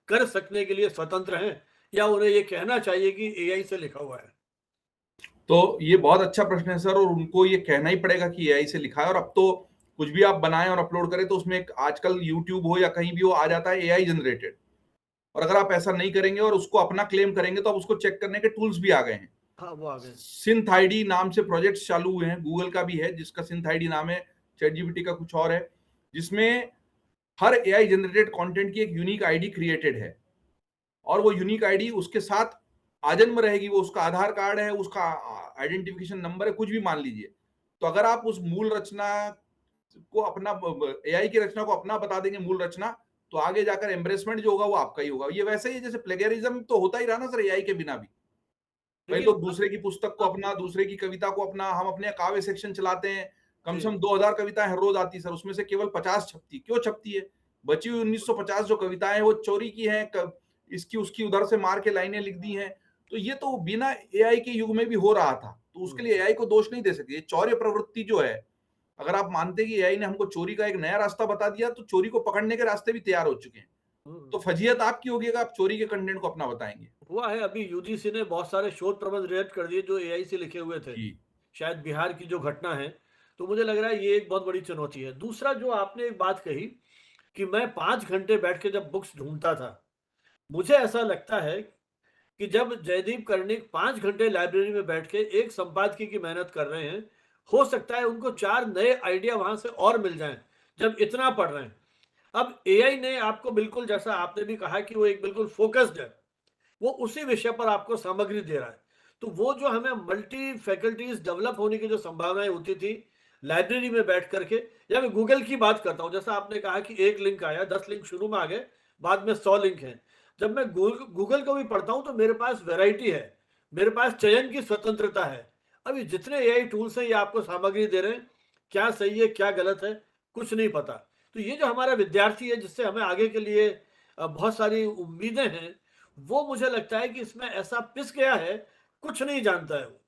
कर सकने के लिए स्वतंत्र हैं, या उन्हें ये कहना चाहिए कि एआई से लिखा हुआ है? तो ये बहुत अच्छा प्रश्न है सर, और उनको ये कहना ही पड़ेगा कि एआई से लिखा है। और अब तो कुछ भी आप बनाएं और अपलोड करें तो उसमें एक आजकल यूट्यूब हो या कहीं भी हो आ जाता है एआई जनरेटेड। और अगर आप ऐसा नहीं करेंगे और उसको अपना क्लेम करेंगे तो अब उसको चेक करने के टूल्स भी आ गए हैं। हाँ, वो आ गए। सिंथ आईडी नाम से प्रोजेक्ट्स चालू हुए हैं, गूगल का भी है जिसका सिंथ आईडी नाम है, चैट जीपीटी का कुछ और है, जिसमें हर एआई जनरेटेड कंटेंट की एक यूनिक आईडी क्रिएटेड है। और वो यूनिक आईडी उसके साथ आजन्म रहेगी, वो उसका आधार कार्ड है, उसका आइडेंटिफिकेशन नंबर है, कुछ भी मान लीजिए। तो अगर आप उस मूल रचना को अपना, एआई की रचना को अपना बता देंगे मूल रचना, तो आगे जाकर एम्ब्रेसमेंट जो होगा वो आपका ही होगा। ये वैसे ही जैसे प्लेगरिज्म तो होता ही रहा ना सर एआई के बिना भी। कई लेकिन लोग दूसरे की पुस्तक को अपना, दूसरे की कविता को अपना, हम अपने काव्य सेक्शन चलाते हैं, कम से जी। कम 2000 कविताएं हर रोज आती है सर, उसमें से केवल 50 छपती। क्यों छपती है? बची हुई 1950 जो कविताएं वो चोरी की हैं, इसकी उसकी उधर से मार के लाइनें लिख दी हैं। तो ये तो बिना एआई के युग में भी हो रहा था, तो उसके लिए एआई को दोष नहीं दे सकते। चौर्य प्रवृत्ति जो है, अगर आप मानते हैं कि एआई ने हमको चोरी का एक नया रास्ता बता दिया, तो चोरी को पकड़ने के रास्ते भी तैयार हो चुके हैं। तो फजीयत आपकी होगी अगर आप चोरी के कंटेंट को अपना बताएंगे। हुआ है, अभी यूजीसी ने बहुत सारे शोध प्रबंध रिजेक्ट कर दिए जो एआई से लिखे हुए थे, जी। शायद बिहार की जो घटना है। तो मुझे लग रहा है ये एक बहुत बड़ी चुनौती है। दूसरा, जो आपने एक बात कही कि मैं 5 घंटे बैठ के जब बुक्स ढूंढता था, मुझे ऐसा लगता है कि जब जयदीप कर्णिक 5 घंटे लाइब्रेरी में बैठ के एक संपादकीय की मेहनत कर रहे हैं, हो सकता है उनको 4 नए आइडिया वहां से और मिल जाएं, जब इतना पढ़ रहे हैं। अब एआई ने आपको, बिल्कुल जैसा आपने भी कहा कि वो एक बिल्कुल फोकस्ड है, वो उसी विषय पर आपको सामग्री दे रहा है। तो वो जो हमें मल्टी फैकल्टीज डेवलप होने की जो संभावनाएं होती थी लाइब्रेरी में बैठ करके, या मैं गूगल की बात करता हूं, जैसा आपने कहा कि एक लिंक आया, 10 लिंक शुरू में आ गए, बाद में 100 लिंक हैं। जब मैं गूगल को भी पढ़ता हूं तो मेरे पास वैरायटी है, मेरे पास चयन की स्वतंत्रता है। अभी जितने एआई टूल्स हैं ये आपको सामग्री दे रहे हैं, क्या सही है क्या गलत है कुछ नहीं पता। तो ये जो हमारा विद्यार्थी है, जिससे हमें आगे के लिए बहुत सारी उम्मीदें हैं, वो मुझे लगता है कि इसमें ऐसा पिस गया है, कुछ नहीं जानता है वो।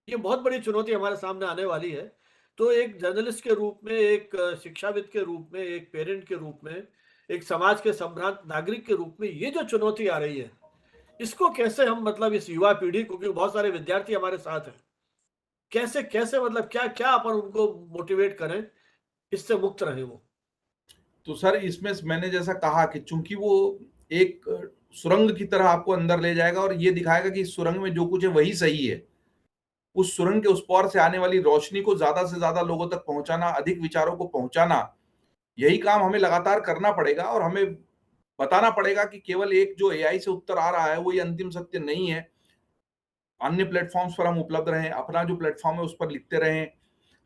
ये बहुत बड़ी चुनौती हमारे सामने आने वाली है। तो एक जर्नलिस्ट के रूप में, एक शिक्षाविद के रूप में, एक पेरेंट के रूप में, एक समाज के संभ्रांत नागरिक के रूप में, ये जो चुनौती आ रही है, इसको कैसे हम, मतलब इस युवा पीढ़ी को, क्योंकि बहुत सारे विद्यार्थी हमारे साथ हैं, कैसे कैसे, मतलब क्या क्या अपन उनको मोटिवेट करें, इससे मुक्त रहे वो। तो सर इसमें मैंने जैसा कहा कि चूंकि वो एक सुरंग की तरह आपको अंदर ले जाएगा और ये दिखाएगा कि इस सुरंग में जो कुछ है वही सही है। उस सुरंग के उस पार से आने वाली रोशनी को ज्यादा से ज्यादा लोगों तक पहुंचाना, अधिक विचारों को पहुंचाना, यही काम हमें लगातार करना पड़ेगा। और हमें बताना पड़ेगा कि केवल एक जो एआई से उत्तर आ रहा है वो ये अंतिम सत्य नहीं है। अन्य प्लेटफॉर्म्स पर हम उपलब्ध रहें, अपना जो प्लेटफॉर्म है उस पर लिखते रहें।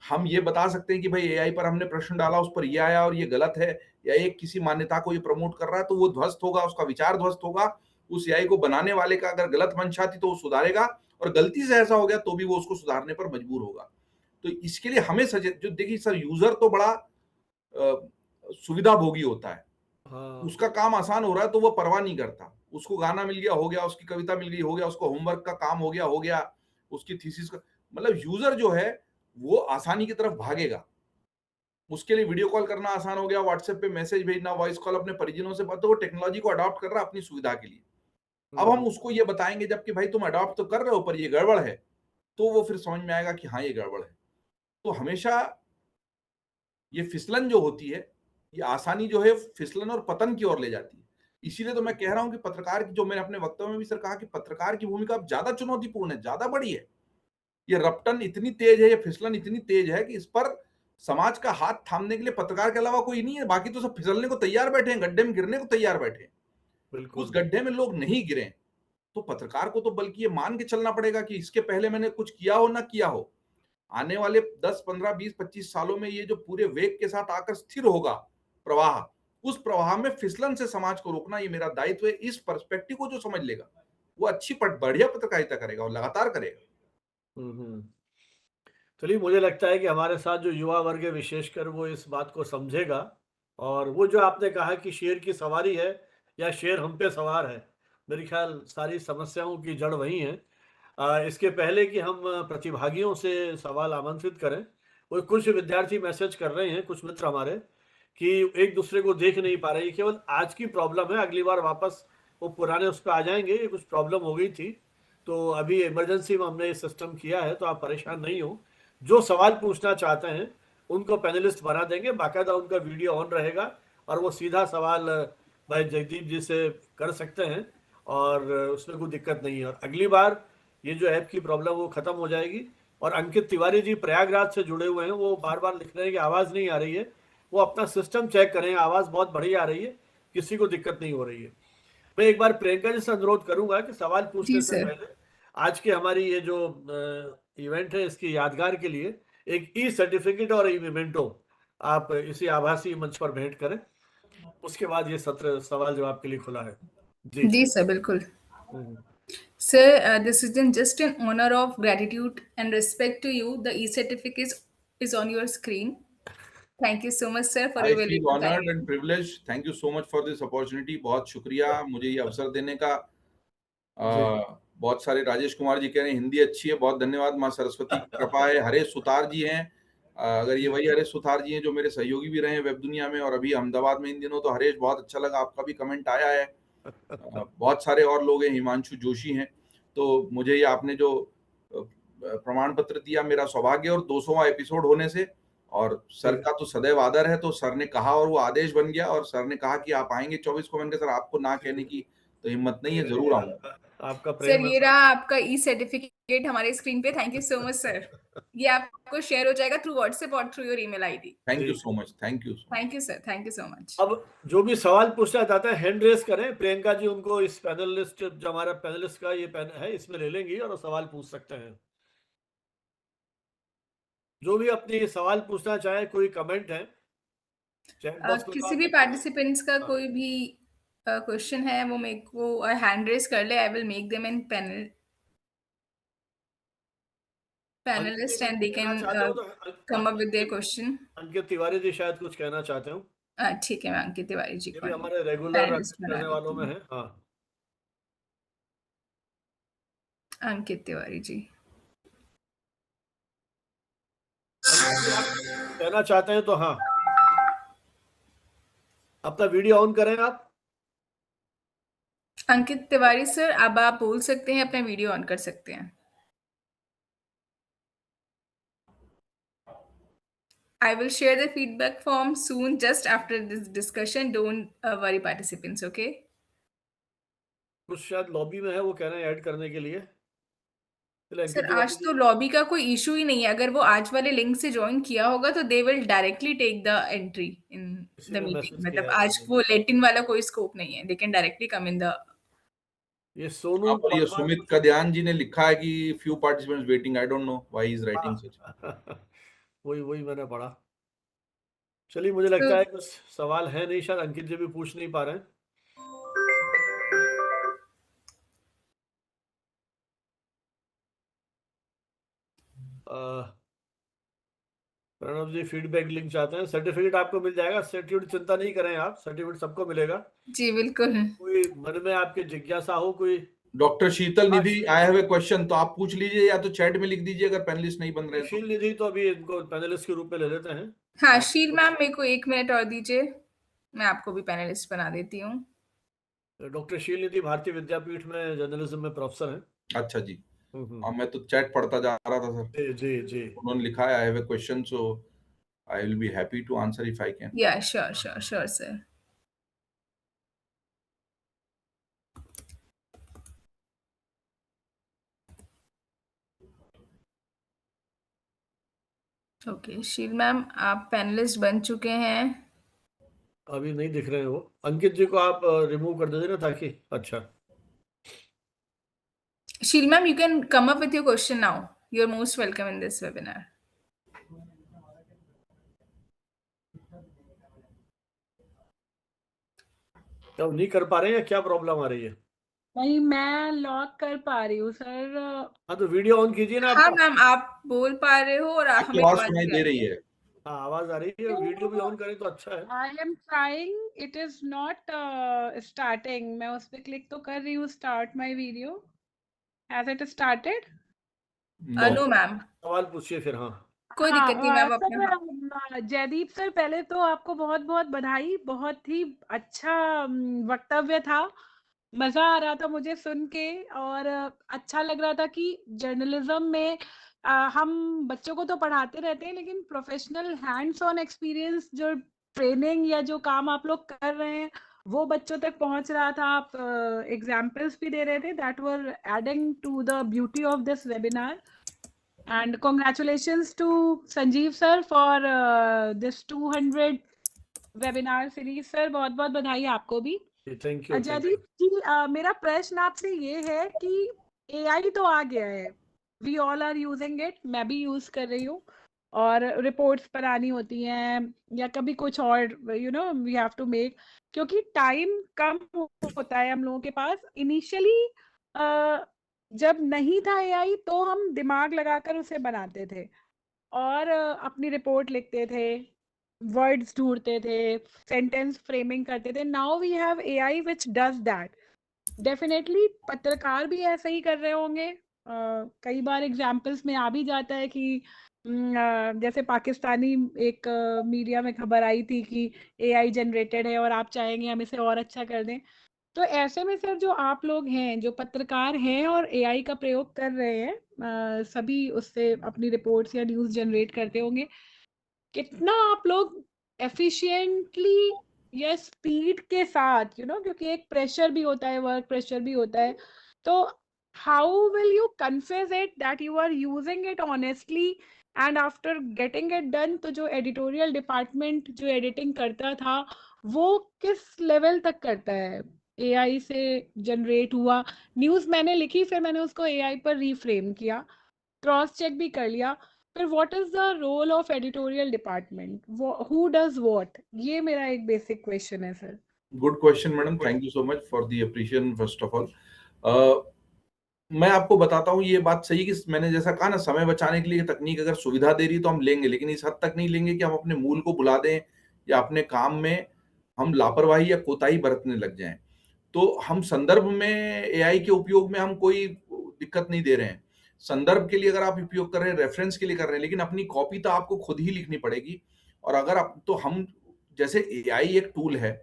हम ये बता सकते हैं कि भाई एआई पर हमने प्रश्न डाला, उस पर ये आया और ये गलत है, या एक किसी मान्यता को ये प्रमोट कर रहा है, तो वो ध्वस्त होगा, उसका विचार ध्वस्त होगा। उस एआई को बनाने वाले का अगर गलत मंशा थी तो वो सुधारेगा, और गलती से ऐसा हो गया तो भी वो उसको सुधारने पर मजबूर होगा। तो इसके लिए हमें सजेस्ट, जो देखिए सर, यूजर तो बड़ा सुविधा भोगी होता है, हाँ। उसका काम आसान हो रहा है तो वो परवाह नहीं करता। उसको गाना मिल गया हो गया, उसकी कविता मिल गई हो गया, उसको होमवर्क का काम हो गया, उसकी थीसिस का, मतलब यूजर जो है वो आसानी की तरफ भागेगा। उसके लिए वीडियो कॉल करना आसान हो गया, व्हाट्सएप पे मैसेज भेजना, वॉइस कॉल अपने परिजनों से बात, तो वो टेक्नोलॉजी को अडॉप्ट कर रहा है अपनी सुविधा के लिए। अब हम उसको ये बताएंगे जब कि भाई तुम अडॉप्ट तो कर रहे हो पर ये गड़बड़ है, तो वो फिर समझ में आएगा कि हाँ ये गड़बड़ है। तो हमेशा ये फिसलन जो होती है, ये आसानी जो है फिसलन और पतन की ओर ले जाती है। इसीलिए तो मैं कह रहा हूं कि पत्रकार की, जो मैंने अपने वक्तव्य में भी सर कहा कि पत्रकार की भूमिका अब ज्यादा चुनौतीपूर्ण है, ज्यादा बड़ी है। ये रपटन इतनी तेज है, ये फिसलन इतनी तेज है कि इस पर समाज का हाथ थामने के लिए पत्रकार के अलावा कोई नहीं है। बाकी तो सब फिसलने को तैयार बैठे हैं, गड्ढे में गिरने को तैयार बैठे हैं। उस बिल्कुल। गड्ढे में लोग नहीं गिरे, तो पत्रकार को तो बल्कि ये मान के चलना पड़ेगा कि इसके पहले मैंने कुछ किया हो ना किया हो, आने वाले 10 15 20 25 सालों में ये जो पूरे वेग के साथ आकर स्थिर होगा प्रवाह, उस प्रवाह में फिसलन से समाज को रोकना ये मेरा दायित्व है। इस पर्सपेक्टिव को जो समझ लेगा वो अच्छी बढ़िया पत्रकारिता करेगा और लगातार करेगा। हम्म। चलिए, मुझे लगता है कि हमारे साथ जो युवा वर्ग है विशेषकर, वो इस बात को समझेगा। और वो जो आपने कहा कि शेर की सवारी है या शेर हम पे सवार है, मेरे ख्याल सारी समस्याओं की जड़ वही है। इसके पहले कि हम प्रतिभागियों से सवाल आमंत्रित करें, वो कुछ विद्यार्थी मैसेज कर रहे हैं, कुछ मित्र हमारे, कि एक दूसरे को देख नहीं पा रहे। ये केवल आज की प्रॉब्लम है, अगली बार वापस वो पुराने उस पर आ जाएंगे। ये कुछ प्रॉब्लम हो गई थी, तो अभी इमरजेंसी में हमने ये सिस्टम किया है, तो आप परेशान नहीं हो। जो सवाल पूछना चाहते हैं उनको पैनलिस्ट बना देंगे, बाकायदा उनका वीडियो ऑन रहेगा और वो सीधा सवाल भाई जगदीप जी से कर सकते हैं, और उसमें कोई दिक्कत नहीं है। और अगली बार ये जो ऐप की प्रॉब्लम वो खत्म हो जाएगी। और अंकित तिवारी जी प्रयागराज से जुड़े हुए हैं, वो बार बार लिख रहे हैं कि आवाज़ नहीं आ रही है। वो अपना सिस्टम चेक करें, आवाज़ बहुत बढ़िया आ रही है, किसी को दिक्कत नहीं हो रही है। मैं एक बार प्रियंका जी से अनुरोध करूंगा कि सवाल पूछने जी से सर। पहले आज की हमारी ये जो इवेंट है इसकी यादगार के लिए एक ई सर्टिफिकेट और ई मेमेंटो आप इसी आभासी मंच पर भेंट करें। उसके बाद ये सत्र सवाल जवाब के लिए खुला है। जी जी सर, बिल्कुल। हम्म। Sir, this is just in honor of gratitude and respect to you. The e-certificate is on your screen. Thank you so much, sir, for I your feel valuable honoured and time. Privilege, thank you so much for this opportunity. बहुत शुक्रिया मुझे ये अवसर देने का। जी बहुत सारे राजेश कुमार जी कह रहे हैं हिंदी अच्छी है, बहुत धन्यवाद, माँ सरस्वती की कृपा है। हरेश सुतार जी हैं, अगर ये वही हरेश सुतार जी हैं जो मेरे सहयोगी भी रहे हैं वेब दुनिया में और अभी अहमदाबाद में इन दिनों, तो हरेश बहुत अच्छा लगा, आपका भी कमेंट आया है। बहुत सारे और लोग हैं, हिमांशु जोशी हैं। तो मुझे ये आपने जो प्रमाण पत्र दिया, मेरा सौभाग्य और 200वां एपिसोड होने से, और सर का तो सदैव आदर है। तो सर ने कहा और वो आदेश बन गया, और सर ने कहा कि आप आएंगे 24 को। मैंने कहा सर आपको ना कहने की तो हिम्मत नहीं है, जरूर आऊंगा। आपका सर, प्रेम ये रहा आपका ई-सर्टिफिकेट हमारे स्क्रीन पे। Thank you so much, sir. ये आपको शेयर हो जाएगा थ्रू व्हाट्सएप और through your email ID. Thank you ji so much, thank you. Thank you sir, thank you so much. अब जो भी सवाल पूछना चाहते हैं हैंड रेस करें, प्रियंका जी उनको इस पैनलिस्ट जो हमारा पैनलिस्ट का ये पैन है इसमें ले लेंगी और वो सवाल पूछ सकते हैं। जो भी अपनी सवाल पूछना चाहे, कोई कमेंट है चैट बॉक्स में तो किसी आप भी लिख सकते पार्टिसिपेंट्स का हैं। कोई भी क्वेश्चन है वो मेरे को हैंड रेस कर ले। I will make them in panel Ankit ji panelists अगर and कुछ they कहना can चाहते हो तो come up with their question. Ankit Tiwari ji शायद कुछ कहना चाहते हो। ठीक है, मैं अंकित तिवारी जी ये को भी हमारे रेगुलर पैनलिस्ट बना करने वालों देती में हूँ। है। हाँ अंकित तिवारी जी। अंकित जी आप कहना चाहते हैं तो हाँ, अपना वीडियो ऑन करें आप। अंकित तिवारी सर, अब आप बोल सकते हैं, अपना वीडियो ऑन कर सकते हैं। I will share the feedback form soon just after this discussion. Don't worry participants, okay? कुछ शायद लॉबी में है, वो कह रहे हैं ऐड करने के लिए। चलिए अंकित सर, तिवारी आज जी तो लॉबी का कोई इशू ही नहीं है। अगर वो आज वाले लिंक से ज्वाइन किया होगा तो they will directly take the entry in किसी द ने मीटिंग। मैसेज किया मतलब है आज मैंने। वो लेटिन वाला कोई स्कोप नहीं है। They can directly come in the. ये सोनू और ये परमार सुमित कद्यान जी ने लिखा है कि few participants waiting, I don't know why he is writing such. वही वही मैंने पढ़ा। चलिए मुझे So, लगता है कुछ सवाल है नहीं, शायद अंकित जी भी पूछ नहीं पा रहे हैं। प्रणव जी फीडबैक लिंक चाहते हैं। सर्टिफिकेट आपको मिल जाएगा, सर्टिफिकेट चिंता नहीं करें आप, सर्टिफिकेट सबको मिलेगा। जी बिल्कुल। कोई मन में आपके जिज्ञासा हो कोई। डॉक्टर शीतल निधि, शील आई हैव ए क्वेश्चन, तो आप पूछ लीजिए या तो चैट में लिख दीजिए अगर पैनलिस्ट नहीं बन रहे हैं तो। निधि तो अभी इनको पैनलिस्ट के रूप में ले लेते हैं। हाँ, आप शील मैम, मेरे को 1 मिनट और दीजिए, मैं आपको भी पैनलिस्ट बना देती हूँ। डॉक्टर शील निधि भारतीय विद्यापीठ में जर्नलिज्म में प्रोफेसर हैं। अच्छा जी। हम्म। हाँ, मैं तो चैट पढ़ता जा रहा था सर। जी जी जी। उन्होंने लिखा है I have a question, so I will be happy to answer if I can. Yeah sure sure sure sir. Okay, Sheel ma'am, आप पैनलिस्ट बन चुके हैं। अभी नहीं दिख रहे हैं वो। अंकित जी को आप रिमूव कर दीजिए ना, ताकि अच्छा। शील ma'am, you can come up with your question now. You're most welcome in this webinar. क्या वो नहीं कर पा रहे हैं या क्या प्रॉब्लम आ रही है? नहीं, मैं लॉक कर पा रही हूँ सर। हाँ तो वीडियो ऑन कीजिए ना हाँ आपका। मैम, आप बोल पा रहे हो और आपकी हमें आवाज आवाज सुनाई भी दे आ रही रही है। है। हाँ आवाज आ रही है, वीडियो भी ऑन करें तो अच्छा है। I am trying, it is not starting. मैं उस पर क्लिक तो कर रही हूँ, start my video. Has it started? No. No ma'am, सवाल पूछिए फिर। हाँ कोई दिक्कत नहीं मैम, अपना। सर, जयदीप सर, पहले तो आपको बहुत बहुत बधाई। बहुत ही अच्छा वक्तव्य था। मजा आ रहा था मुझे सुन के, और अच्छा लग रहा था कि जर्नलिज्म में हम बच्चों को तो पढ़ाते रहते हैं, लेकिन प्रोफेशनल हैंड्स ऑन एक्सपीरियंस जो ट्रेनिंग या जो काम आप लोग कर रहे हैं वो बच्चों तक पहुंच रहा था। आप एग्जाम्पल्स भी दे रहे थे that were adding to the beauty of this webinar. And congratulations to Sanjeev sir for this 200 webinar series. Sir बहुत बहुत बधाई आपको भी। Thank you. जयदीप जी, मेरा प्रश्न आपसे ये है कि एआई तो आ गया है, we all are using it, मैं भी यूज कर रही हूँ, और रिपोर्ट्स पर आनी होती हैं या कभी कुछ और, you know we have to make, क्योंकि टाइम कम होता है हम लोगों के पास। इनिशियली जब नहीं था एआई तो हम दिमाग लगाकर उसे बनाते थे और अपनी रिपोर्ट लिखते थे, वर्ड्स ढूंढते थे, सेंटेंस फ्रेमिंग करते थे। Now we have AI which does that. Definitely पत्रकार भी ऐसा ही कर रहे होंगे। कई बार एग्जाम्पल्स में आ भी जाता है कि जैसे पाकिस्तानी एक मीडिया में खबर आई थी कि एआई जनरेटेड है और आप चाहेंगे हम इसे और अच्छा कर दें। तो ऐसे में सर जो आप लोग हैं जो पत्रकार हैं और एआई का प्रयोग कर रहे हैं, सभी उससे अपनी रिपोर्ट्स या न्यूज़ जनरेट करते होंगे, कितना आप लोग एफिशिएंटली या स्पीड के साथ, यू नो, क्योंकि एक प्रेशर भी होता है, वर्क प्रेशर भी होता है, तो how will you confess it that you are using it honestly and after getting it done? तो जो एडिटोरियल डिपार्टमेंट जो एडिटिंग करता था वो किस लेवल तक करता है? एआई से जनरेट हुआ न्यूज़ मैंने लिखी, फिर मैंने उसको एआई पर रीफ्रेम किया, क्रॉस चेक भी कर लिया, फिर what is the role of editorial department, who does what? ये मेरा एक बेसिक क्वेश्चन है sir. Good question madam, thank you so much for the appreciation first of all. मैं आपको बताता हूँ, ये बात सही कि मैंने जैसा कहा ना, समय बचाने के लिए तकनीक अगर सुविधा दे रही तो हम लेंगे, लेकिन इस हद तक नहीं लेंगे कि हम अपने मूल को भुला दें या अपने काम में हम लापरवाही या कोताही बरतने लग जाएं। तो हम संदर्भ में एआई के उपयोग में हम कोई दिक्कत नहीं दे रहे हैं। संदर्भ के लिए अगर आप उपयोग कर रहे हैं, रेफरेंस के लिए कर रहे हैं, लेकिन अपनी कॉपी तो आपको खुद ही लिखनी पड़ेगी। और अगर आप, तो हम, जैसे एआई एक टूल है,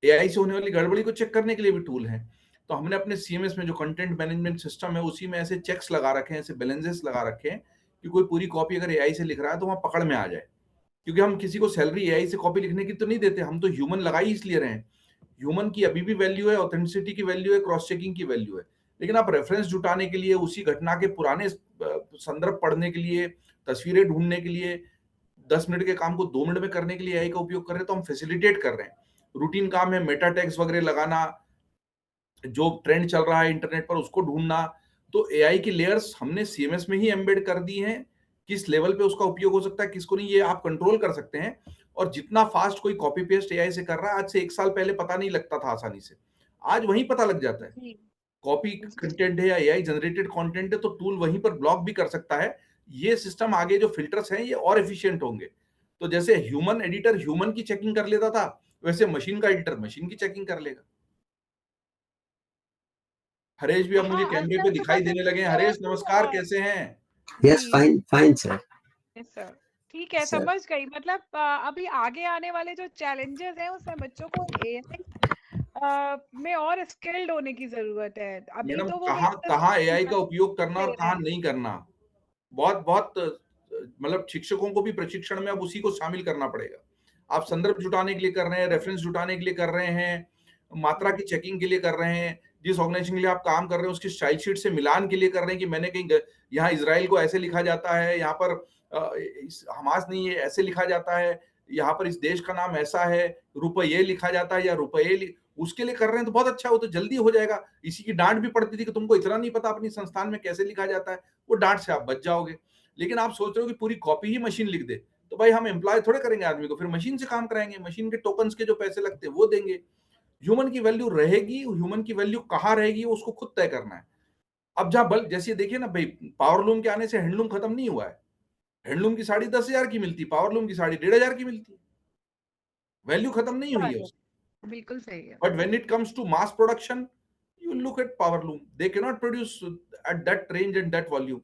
एआई से होने वाली गड़बड़ी को चेक करने के लिए भी टूल है। तो हमने अपने सीएमएस में जो कंटेंट मैनेजमेंट सिस्टम है उसी में ऐसे चेक्स लगा रखे हैं, ऐसे बैलेंसेस लगा रखे हैं कि कोई पूरी कॉपी अगर एआई से लिख रहा है तो वहां पकड़ में आ जाए। क्योंकि हम किसी को सैलरी एआई से कॉपी लिखने की तो नहीं देते, हम तो ह्यूमन लगा ही इसलिए रहे हैं। ह्यूमन की अभी भी वैल्यू है, ऑथेंटिसिटी की वैल्यू है, क्रॉस चेकिंग की वैल्यू है। लेकिन आप रेफरेंस जुटाने के लिए, उसी घटना के पुराने संदर्भ पढ़ने के लिए, तस्वीरें ढूंढने के लिए, 10 मिनट के काम को 2 मिनट में करने के लिए एआई का उपयोग कर रहे हैं, तो हम फैसिलिटेट कर रहे हैं। रूटीन काम है, मेटा टैग्स वगैरह लगाना, जो ट्रेंड चल रहा है इंटरनेट पर उसको ढूंढना। तो एआई की लेयर्स हमने सीएमएस में ही एम्बेड कर दी हैं। किस लेवल पे उसका उपयोग हो सकता है, किसको नहीं, ये आप कंट्रोल कर सकते हैं। और जितना फास्ट कोई कॉपी पेस्ट एआई से कर रहा है, आज से 1 साल पहले पता नहीं लगता था आसानी से, आज वहीं पता लग जाता है। जी कॉपी जी। कंटेंट है या एआई जनरेटेड कंटेंट है तो टूल वहीं पर ब्लॉक भी कर सकता है। ये सिस्टम आगे जो फिल्टर्स हैं ये और एफिशिएंट होंगे। तो जैसे ह्यूमन एडिटर ह्यूमन की चेकिंग कर लेता था, वैसे मशीन का एडिटर मशीन की चेकिंग कर लेगा। हरेश भी अब मुझे हाँ कैमरे सर, पे दिखाई समझ देने लगे हैं। गए हरेश नमस्कार, कैसे हैं? Yes, जी fine, fine, sir. Yes sir, ठीक है, Sir, समझ गई। मतलब अभी आगे आने वाले जो चैलेंजेस हैं उसमें बच्चों को एआई में और स्किल्ड होने की जरूरत है। अभी मैडम, तो वो कहाँ कहाँ एआई का उपयोग करना दे और रहे कहाँ हैं। नहीं करना, बहुत बहुत मतलब शिक्षकों को भी प्रशिक्षण में अब उसी को शामिल करना पड़ेगा। आप संदर्भ जुटाने के लिए कर रहे हैं, रेफरेंस जुटाने के लिए कर रहे हैं, मात्रा की चेकिंग के लिए कर रहे हैं, जिस ऑर्गेनाइजेशन के लिए आप काम कर रहे हैं उसकी स्टाइल शीट से मिलान के लिए कर रहे हैं कि मैंने कहीं यहाँ इसराइल को ऐसे लिखा जाता है, यहाँ पर हमास नहीं है ऐसे लिखा जाता है, यहाँ पर इस देश का नाम ऐसा है, रुपये लिखा जाता है या रुपये, उसके लिए कर रहे हैं तो बहुत अच्छा, वो तो जल्दी हो जाएगा। इसी की डांट भी पड़ती थी कि तुमको इतना नहीं पता अपनी संस्थान में कैसे लिखा जाता है, वो डांट से आप बच जाओगे। लेकिन आप सोच रहे हो कि पूरी कॉपी ही मशीन लिख दे, तो भाई हम एम्प्लॉय थोड़े करेंगे आदमी को, फिर मशीन से काम कराएंगे, मशीन के टोकन्स के जो पैसे लगते हैं वो देंगे। ह्यूमन की वैल्यू रहेगी, ह्यूमन की वैल्यू कहाँ रहेगी वो उसको खुद तय करना है। अब जहां बल, जैसे देखिए ना भाई, पावरलूम के आने से हैंडलूम खत्म नहीं हुआ है। हैंडलूम की साड़ी 10,000 की मिलती, पावरलूम की साड़ी 1,500 की मिलती है, वैल्यू खत्म नहीं हुई बात है है, उसकी। बिल्कुल सही है। But when it comes to mass production, you look at powerloom, they cannot produce at that range and that volume.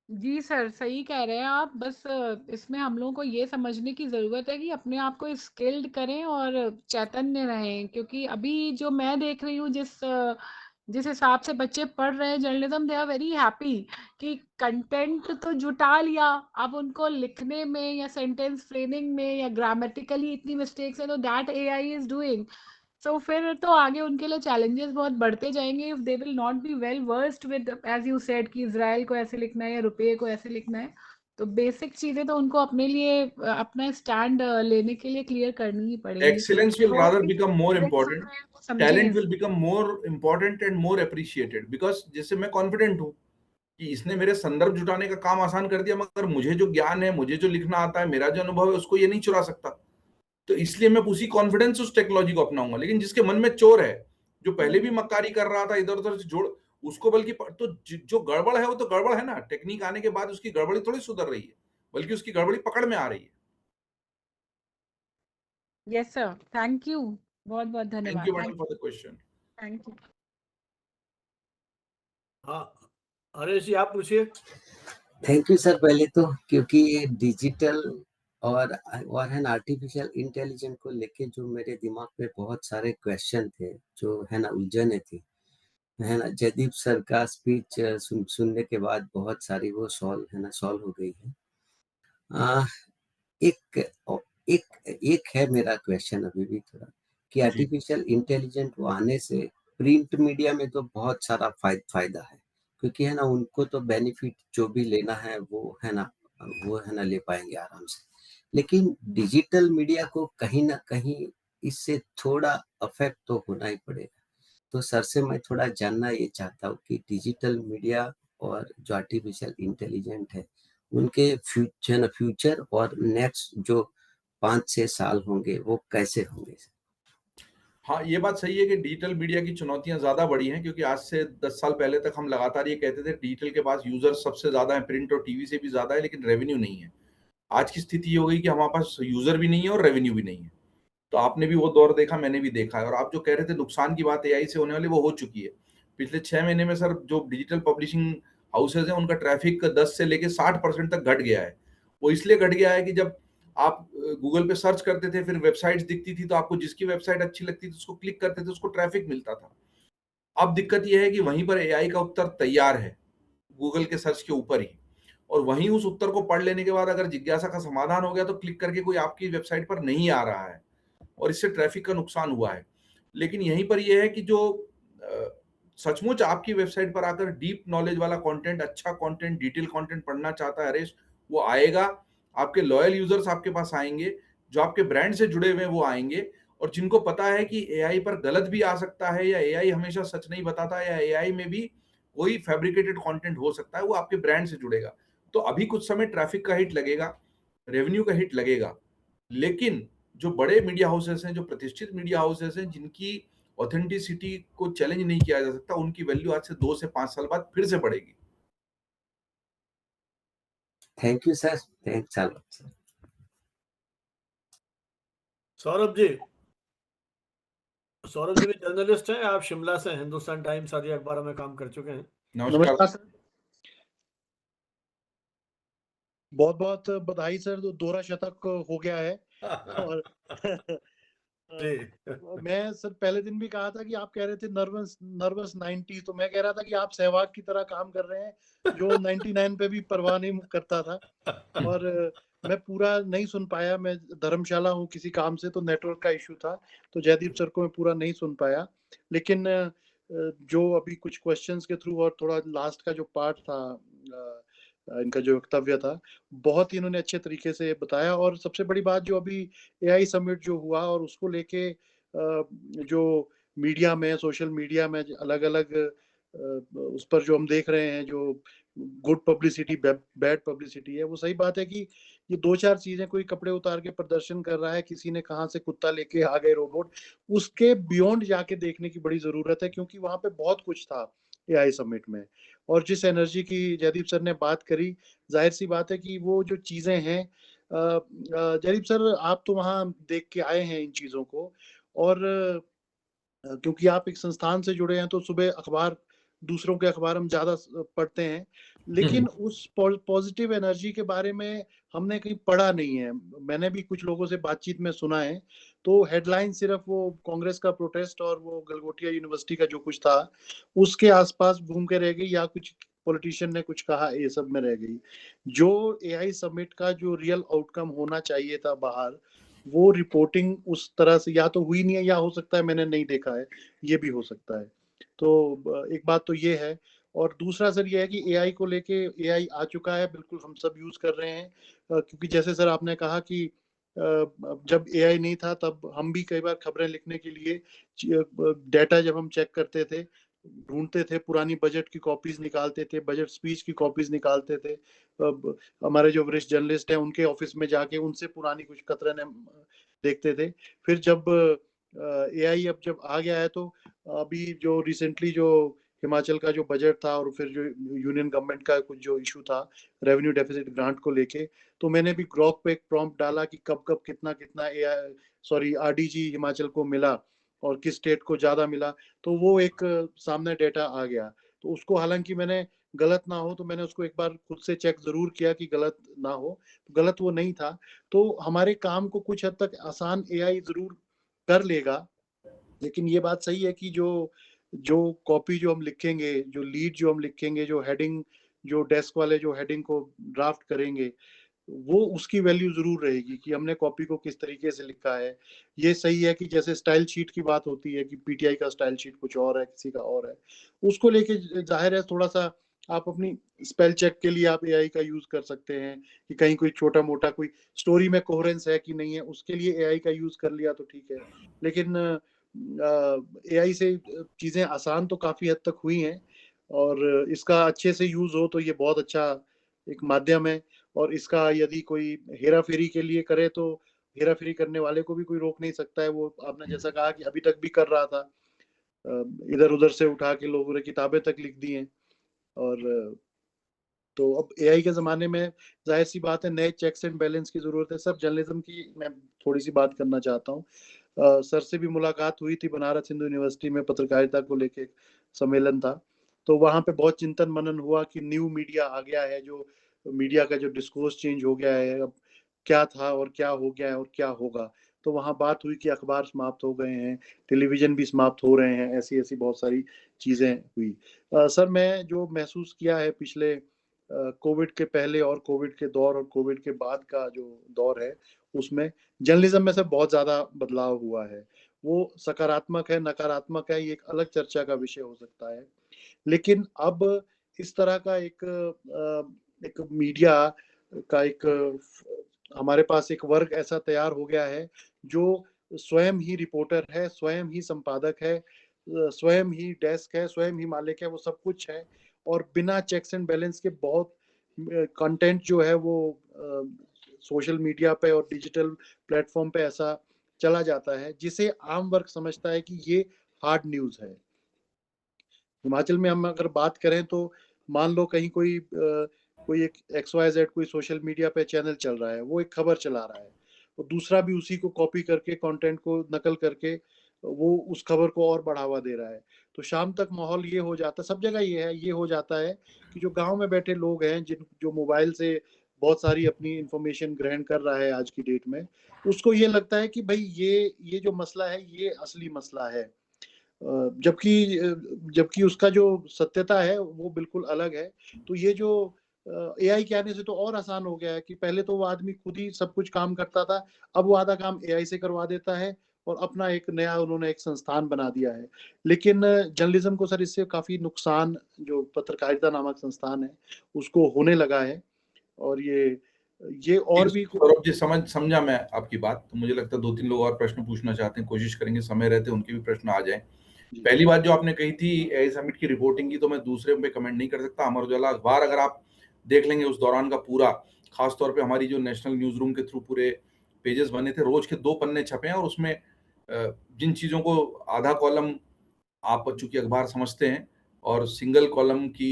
Ji sir, सही कह रहे हैं आप। बस इसमें हम लोगों को ये समझने की ज़रूरत है कि अपने आप को स्किल्ड करें और चैतन्य रहें, क्योंकि अभी जो मैं देख रही हूँ, जिस हिसाब से बच्चे पढ़ रहे हैं journalism, they are very happy कि कंटेंट तो जुटा लिया, अब उनको लिखने में या सेंटेंस फ्रेमिंग में या ग्रामेटिकली इतनी मिस्टेक्स है, तो that AI is doing. So फिर तो आगे उनके लिए चैलेंजेस बहुत बढ़ते जाएंगे if they will not be well versed with, as you said, कि इजराइल को ऐसे लिखना है या रुपये को ऐसे लिखना है। तो बेसिक चीजें तो उनको अपने लिए अपना स्टैंड लेने के लिए क्लियर करनी ही पड़ेंगी। Excellence will तो rather कि become more पेरेंट्स सुन important. रहे हैं वो समझें Talent will इसको। become more important and more appreciated because जैसे मैं कॉन्फिडेंट हूँ कि इसने मेरे संदर्भ जुटाने का काम आसान कर दिया, मगर मुझे जो ज्ञान है, मुझे जो लिखना आता है, मेरा जो अनुभव है, उसको ये नहीं चुरा सकता। तो इसलिए मैं उसी कॉन्फिडेंस उस टेक्नोलॉजी को अपनाऊंगा। लेकिन जिसके मन में चोर है, जो पहले भी मक्कारी कर रहा था, इधर उधर से जोड़, उसको बल्कि तो जो गड़बड़ है वो तो गड़बड़ है ना, टेक्निक आने के बाद उसकी गड़बड़ी थोड़ी सुधर रही है, बल्कि उसकी गड़बड़ी पकड़ में आ रही है। यस सर, थैंक यू, बहुत बहुत थैंक धन्यवाद। You madam thank for the question. Thank you. हाँ, हरेश जी आप पूछिए। Thank you sir. पहले तो क्योंकि ये डिजिटल और है ना आर्टिफिशियल इंटेलिजेंस को लेके जो मेरे दिमाग में बहुत सारे क्वेश्चन थे, जो है ना उलझने थी, है ना, जयदीप सर का स्पीच सुनने के बाद बहुत सारी वो सॉल्व हो गई है। एक एक है मेरा क्वेश्चन अभी भी थोड़ा, कि आर्टिफिशियल इंटेलिजेंस को आने से प्रिंट मीडिया में तो बहुत सारा फायदा है, क्योंकि है ना उनको तो बेनिफिट जो भी लेना है वो है ना ले पाएंगे आराम से। लेकिन डिजिटल मीडिया को कहीं ना कहीं इससे थोड़ा अफेक्ट तो होना ही पड़ेगा। तो सर से मैं थोड़ा जानना ये चाहता हूँ कि डिजिटल मीडिया और जो आर्टिफिशियल इंटेलिजेंस है, उनके फ्यूचर और नेक्स्ट जो 5-6 साल होंगे वो कैसे होंगे? हाँ, ये बात सही है कि डिजिटल मीडिया की चुनौतियां ज्यादा बढ़ी हैं, क्योंकि आज से 10 साल पहले तक हम लगातार ये कहते थे डिजिटल के पास यूजर सबसे ज्यादा है, प्रिंट और टीवी से भी ज्यादा है, लेकिन रेवेन्यू नहीं है। आज की स्थिति ये हो गई कि हमारे पास यूजर भी नहीं है और रेवेन्यू भी नहीं है। तो आपने भी वो दौर देखा, मैंने भी देखा है। और आप जो कह रहे थे नुकसान की बात एआई से होने वाली, वो हो चुकी है। पिछले 6 महीने में सर जो डिजिटल पब्लिशिंग हाउसेज हैं, उनका ट्रैफिक 10 से लेके 60% तक घट गया है। वो इसलिए घट गया है कि जब आप गूगल पे सर्च करते थे, फिर वेबसाइट्स दिखती थी, तो आपको जिसकी वेबसाइट अच्छी लगती थी उसको क्लिक करते थे, उसको ट्रैफिक मिलता था। अब दिक्कत यह है कि वहीं पर एआई का उत्तर तैयार है, गूगल के सर्च के ऊपर ही। और वहीं उस उत्तर को पढ़ लेने के बाद अगर जिज्ञासा का समाधान हो गया, तो क्लिक करके कोई आपकी वेबसाइट पर नहीं आ रहा है, और इससे ट्रैफिक का नुकसान हुआ है। लेकिन यहीं पर यह है कि जो सचमुच आपकी वेबसाइट पर आकर डीप नॉलेज वाला कंटेंट, अच्छा कंटेंट, डिटेल कंटेंट पढ़ना चाहता है हरेश, वो आएगा। आपके लॉयल यूजर्स आपके पास आएंगे, जो आपके ब्रांड से जुड़े हुए हैं वो आएंगे। और जिनको पता है कि एआई पर गलत भी आ सकता है, या एआई हमेशा सच नहीं बताता, या एआई में भी कोई फैब्रिकेटेड कंटेंट हो सकता है, वो आपके ब्रांड से जुड़ेगा। तो अभी कुछ समय ट्रैफिक का हिट लगेगा, रेवेन्यू का हिट लगेगा। लेकिन जो बड़े मीडिया हाउसेस हैं, जो प्रतिष्ठित मीडिया हाउसेस हैं, जिनकी ऑथेंटिसिटी को चैलेंज नहीं किया जा सकता, उनकी वैल्यू आज से 2 से 5 साल बाद फिर से बढ़ेगी। Thank you sir, thanks a lot sir. Saurabh ji, Saurabh ji भी जर्नलिस्ट हैं, आप शिमला से हिंदुस्तान टाइम्स आदि अखबारों में काम कर चुके हैं। नमस्कार सर, बहुत बहुत बधाई सर, तो दोहरा शतक हो गया है। और जी। मैं सर पहले दिन भी कहा था कि आप कह रहे थे नर्वस 90, तो मैं कह रहा था कि आप सहवाग की तरह काम कर रहे हैं, जो 99 पे भी परवाह नहीं करता था। और मैं पूरा नहीं सुन पाया, मैं धर्मशाला हूँ किसी काम से, तो नेटवर्क का इशू था, तो जयदीप सर को मैं पूरा नहीं सुन पाया। लेकिन जो अभी कुछ क्वेश्चंस के थ्रू और थोड़ा लास्ट का जो पार्ट था, इनका जो वक्तव्य था, बहुत ही इन्होंने अच्छे तरीके से बताया। और सबसे बड़ी बात, जो अभी एआई समिट जो हुआ और उसको लेके जो मीडिया में, सोशल मीडिया में अलग अलग उस पर जो हम देख रहे हैं, जो गुड पब्लिसिटी, बैड पब्लिसिटी है, वो सही बात है कि ये 2-4 चीजें, कोई कपड़े उतार के प्रदर्शन कर रहा है, किसी ने कहाँ से कुत्ता लेके आ गए रोबोट, उसके बियॉन्ड जाके देखने की बड़ी जरूरत है, क्योंकि वहां पे बहुत कुछ था एआई समिट में। और जिस एनर्जी की जयदीप सर ने बात करी, जाहिर सी बात है कि वो जो चीजें हैं, जयदीप सर आप तो वहां देख के आए हैं इन चीजों को, और क्योंकि आप एक संस्थान से जुड़े हैं, तो सुबह अखबार दूसरों के अखबार हम ज्यादा पढ़ते हैं, लेकिन उस पॉजिटिव एनर्जी के बारे में हमने कहीं पढ़ा नहीं है। मैंने भी कुछ लोगों से बातचीत में सुना है, तो हेडलाइन सिर्फ वो कांग्रेस का प्रोटेस्ट और वो गलगोटिया यूनिवर्सिटी का जो कुछ था उसके आसपास घूम के रह गई, या कुछ पॉलिटिशियन ने कुछ कहा, ये सब में रह गई। जो एआई समिट का जो रियल आउटकम होना चाहिए था बाहर, वो रिपोर्टिंग उस तरह से या तो हुई नहीं है, या हो सकता है मैंने नहीं देखा है, ये भी हो सकता है। तो एक बात तो ये है। और दूसरा सर ये है कि एआई को लेके, एआई आ चुका है, बिल्कुल हम सब यूज कर रहे हैं, क्योंकि जैसे सर आपने कहा कि जब एआई नहीं था तब हम भी कई बार खबरें लिखने के लिए डाटा जब हम चेक करते थे, ढूंढते थे, पुरानी बजट की कॉपीज निकालते थे, बजट स्पीच की कॉपीज निकालते थे। हमारे जो वरिष्ठ जर्नलिस्ट हैं उनके ऑफिस में जाके उनसे पुरानी कुछ कतरन देखते थे। फिर जब एआई अब जब आ गया है, तो अभी जो रिसेंटली जो हिमाचल का जो बजट था और फिर जो यूनियन गवर्नमेंट का कुछ जो इशू था रेवेन्यू डेफिसिट ग्रांट को लेके, तो मैंने भी ग्रॉक पे एक प्रॉम्प्ट डाला कि कब कब कितना कितना आरडीजी हिमाचल को मिला और किस स्टेट को ज्यादा मिला, तो वो एक सामने डेटा आ गया। तो उसको हालांकि मैंने गलत ना हो तो मैंने उसको एक बार खुद से चेक जरूर किया कि गलत ना हो, तो गलत वो नहीं था। तो हमारे काम को कुछ हद तक आसान एआई जरूर कर लेगा, लेकिन ये बात सही है कि जो जो कॉपी जो हम लिखेंगे, जो लीड जो हम लिखेंगे, जो हेडिंग, जो डेस्क वाले जो हेडिंग को ड्राफ्ट करेंगे, वो उसकी वैल्यू जरूर रहेगी कि हमने कॉपी को किस तरीके से लिखा है। ये सही है कि जैसे स्टाइल शीट की बात होती है कि पीटीआई का स्टाइल शीट कुछ और है, किसी का और है, उसको लेके जाहिर है थोड़ा सा आप अपनी स्पेल चेक के लिए आप एआई का यूज कर सकते हैं कि कहीं कोई छोटा मोटा कोई स्टोरी में कोहेरेंस है कि नहीं है, उसके लिए एआई का यूज कर लिया तो ठीक है। लेकिन एआई से चीजें आसान तो काफी हद तक हुई हैं, और इसका अच्छे से यूज हो तो ये बहुत अच्छा एक माध्यम है। और इसका यदि कोई हेरा फेरी के लिए करे तो हेरा फेरी करने वाले को भी कोई रोक नहीं सकता है। वो आपने जैसा कहा कि अभी तक भी कर रहा था, इधर उधर से उठा के लोगों ने किताबें तक लिख दी हैं। और तो अब एआई के ज़माने में जाहिर सी बात है नए चेक्स एंड बैलेंस की ज़रूरत है। सर जर्नलिज्म की मैं थोड़ी सी बात करना चाहता हूँ। सर से भी मुलाकात हुई थी, बनारस हिंदू यूनिवर्सिटी में पत्रकारिता को लेके एक सम्मेलन था, तो वहाँ पे बहुत चिंतन मनन हुआ कि न्यू मीडिया आ गया है, जो मीडिया का जो डिस्कोर्स चेंज हो गया है, अब क्या था और क्या हो गया है और क्या होगा। तो वहाँ बात हुई कि अखबार समाप्त हो गए हैं, टेलीविजन भी समाप्त हो रहे हैं, ऐसी ऐसी बहुत सारी चीज़ें हुई। सर मैं जो महसूस किया है पिछले कोविड के पहले और कोविड के दौर और कोविड के बाद का जो दौर है, उसमें जर्नलिज्म में से बहुत ज़्यादा बदलाव हुआ है। वो सकारात्मक है, नकारात्मक है, ये एक अलग चर्चा का विषय हो सकता है। लेकिन अब इस तरह का एक मीडिया का हमारे पास एक वर्ग ऐसा तैयार हो गया है जो स्वयं ही रिपोर्टर है, स्वयं ही संपादक है, स्वयं ही डेस्क है, स्वयं ही मालिक है, वो सब कुछ है। और बिना चेक्स एंड बैलेंस के बहुत कंटेंट जो है वो सोशल मीडिया पे और डिजिटल प्लेटफॉर्म पे ऐसा चला जाता है जिसे आम वर्ग समझता है कि ये हार्ड न्यूज है। हिमाचल में हम अगर बात करें तो मान लो कहीं कोई एक XYZ कोई सोशल मीडिया पे चैनल चल रहा है, वो एक खबर चला रहा है, और दूसरा भी उसी को कॉपी करके कंटेंट को नकल करके वो उस खबर को और बढ़ावा दे रहा है। तो शाम तक माहौल ये हो जाता है, सब जगह ये हो जाता है कि जो गांव में बैठे लोग हैं, जिन जो मोबाइल से बहुत सारी अपनी इंफॉर्मेशन ग्रहण कर रहा है आज की डेट में, उसको ये लगता है कि भाई ये जो मसला है ये असली मसला है। जबकि उसका जो सत्यता है वो बिल्कुल अलग है। तो ये जो एआई के आने से तो और आसान हो गया है कि पहले तो वो आदमी खुद ही सब कुछ काम करता था, अब वो आधा काम एआई से करवा देता है और अपना एक नया उन्होंने एक संस्थान बना दिया है। लेकिन जर्नलिज्म को सर इससे काफी नुकसान, जो पत्रकारिता नामक संस्थान है उसको होने लगा है। और ये और भी सौरभ जी समझा मैं आपकी बात। तो मुझे लगता है 2-3 लोग और प्रश्न पूछना चाहते हैं, कोशिश करेंगे समय रहते उनके भी प्रश्न आ जाएं। पहली बात जो आपने कही थी एआई समिट की रिपोर्टिंग की, तो मैं दूसरे पे कमेंट नहीं कर सकता। अमर उजाला अखबार अगर आप देख लेंगे उस दौरान का पूरा, खासतौर पे हमारी जो नेशनल न्यूज रूम के थ्रू पूरे पेजेस बने थे, रोज के 2 पन्ने छपे हैं, और उसमें जिन चीजों को आधा कॉलम आप चूंकि अखबार समझते हैं और सिंगल कॉलम की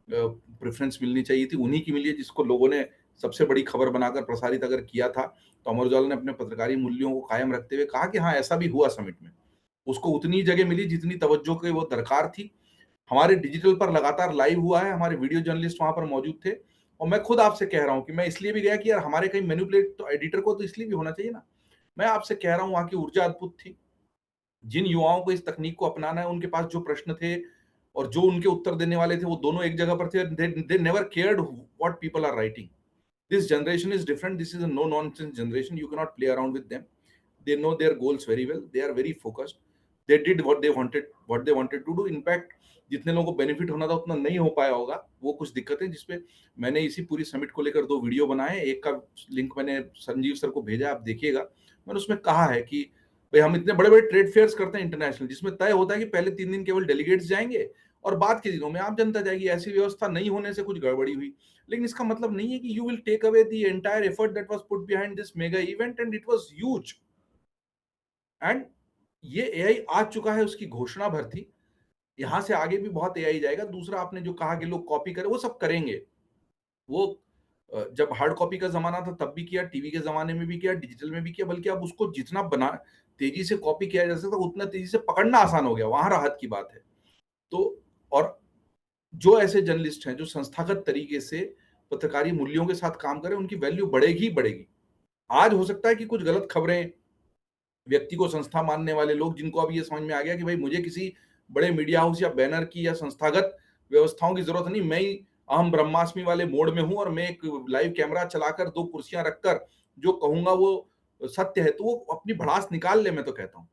प्रेफरेंस मिलनी चाहिए थी, उन्हीं की मिली है, जिसको लोगों ने सबसे बड़ी खबर बनाकर प्रसारित अगर किया था, तो अमर उजाला ने अपने पत्रकारी मूल्यों को कायम रखते हुए कहा कि हाँ ऐसा भी हुआ समिट में, उसको उतनी जगह मिली जितनी तवज्जो की वो दरकार थी। हमारे डिजिटल पर लगातार लाइव हुआ है, हमारे वीडियो जर्नलिस्ट वहां पर मौजूद थे, और मैं खुद आपसे कह रहा हूं कि मैं इसलिए भी गया कि यार हमारे कहीं मैनिपुलेट तो एडिटर को तो इसलिए भी होना चाहिए ना। मैं आपसे कह रहा हूं वहां की ऊर्जा अद्भुत थी। जिन युवाओं को इस तकनीक को अपनाना है, उनके पास जो प्रश्न थे और जो उनके उत्तर देने वाले थे, वो दोनों एक जगह पर थे। They never cared what people are writing. This generation is different. This is a no nonsense generation. You cannot play around with them. They know their goals very well. They are very focused. They did what they wanted to do. In fact, जितने लोगों को benefit होना था उतना नहीं हो पाया होगा। वो कुछ दिक्कतें जिसपे मैंने इसी पूरी समिट को लेकर 2 वीडियो बनाए। एक का लिंक मैंने संजीव सर को भेजा, आप देखिएगा। मैंने उसमें कहा है कि भाई हम इतने बड़े बड़े ट्रेड फेयर्स करते हैं इंटरनेशनल, जिसमें तय होता है कि पहले 3 दिन केवल डेलीगेट्स जाएंगे और बाद के दिनों में आम जनता जाएगी। ऐसी व्यवस्था नहीं होने से कुछ गड़बड़ी हुई, लेकिन इसका मतलब नहीं है कि you will take away the entire effort that was put behind this mega event, and it was huge. And ये एआई आ चुका है, उसकी घोषणा भर थी। यहां से आगे भी बहुत एआई जाएगा। दूसरा, आपने जो कहा कि लोग कॉपी करें, वो सब करेंगे। वो जब हार्ड कॉपी का जमाना था तब भी किया, टीवी के जमाने में भी किया, डिजिटल में भी किया, बल्कि अब उसको जितना बना तेजी से कॉपी किया जा सकता उतना तेजी से पकड़ना आसान हो गया। वहां राहत की बात है। तो और जो ऐसे जर्नलिस्ट हैं जो संस्थागत तरीके से पत्रकारी मूल्यों के साथ काम करें, उनकी वैल्यू बढ़ेगी ही बढ़ेगी। आज हो सकता है कि कुछ गलत खबरें, व्यक्ति को संस्था मानने वाले लोग, जिनको अब ये समझ में आ गया कि भाई मुझे किसी बड़े मीडिया हाउस या बैनर की या संस्थागत व्यवस्थाओं की जरूरत नहीं, मैं ही अहम ब्रह्मास्मि वाले मोड में हूं और मैं एक लाइव कैमरा चलाकर 2 कुर्सियां रखकर जो कहूंगा वो सत्य है, तो वो अपनी भड़ास निकाल ले। मैं तो कहता हूं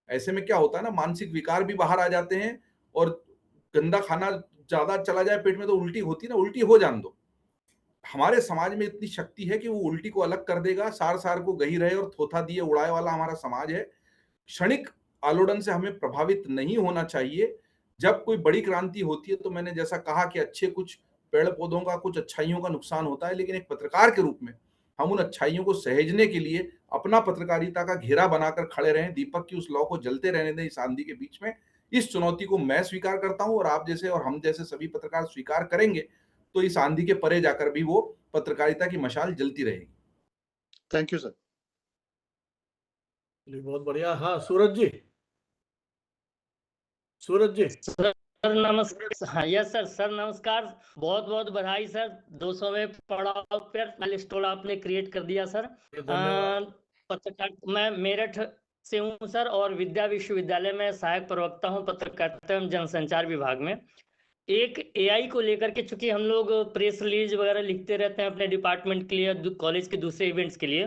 ऐसे में क्या होता है ना, मानसिक विकार भी बाहर आ जाते हैं, और गंदा खाना ज्यादा चला जाए पेट में तो उल्टी होती ना, उल्टी हो जान दो। हमारे समाज में इतनी शक्ति है कि वो उल्टी को अलग कर देगा। सार सार को गही रहे और थोथा दिए उड़ाए वाला हमारा समाज है। क्षणिक आलोड़न से हमें प्रभावित नहीं होना चाहिए। जब कोई बड़ी क्रांति होती है तो मैंने जैसा कहा कि अच्छे कुछ पेड़ पौधों का, कुछ अच्छाइयों का नुकसान होता है, लेकिन एक पत्रकार के रूप में हम उन अच्छाइयों को सहेजने के लिए अपना पत्रकारिता का घेरा बनाकर खड़े रहें। दीपक की उस लौ को जलते रहने दें इस आंधी के बीच में। इस चुनौती को मैं स्वीकार करता हूं, और आप जैसे और हम जैसे सभी पत्रकार स्वीकार करेंगे तो इस आंधी के परे जाकर भी वो पत्रकारिता की मशाल जलती रहेगी। Thank you sir. बहुत बढ़िया। हाँ सूरज जी, सूरज जी। सर नमस्कार। हाँ यस सर, सर नमस्कार। बहुत बहुत बधाई सर, 200वें पड़ाव पर माइलस्टोन आपने क्रिएट कर दिया सर। पत्रकार मैं मेरठ से हूँ सर, और विद्या विश्वविद्यालय में सहायक प्रवक्ता हूँ पत्रकारिता एवं जनसंचार विभाग में। एक एआई को लेकर के, चूंकि हम लोग प्रेस रिलीज वगैरह लिखते रहते हैं अपने डिपार्टमेंट के लिए, कॉलेज के दूसरे इवेंट्स के लिए,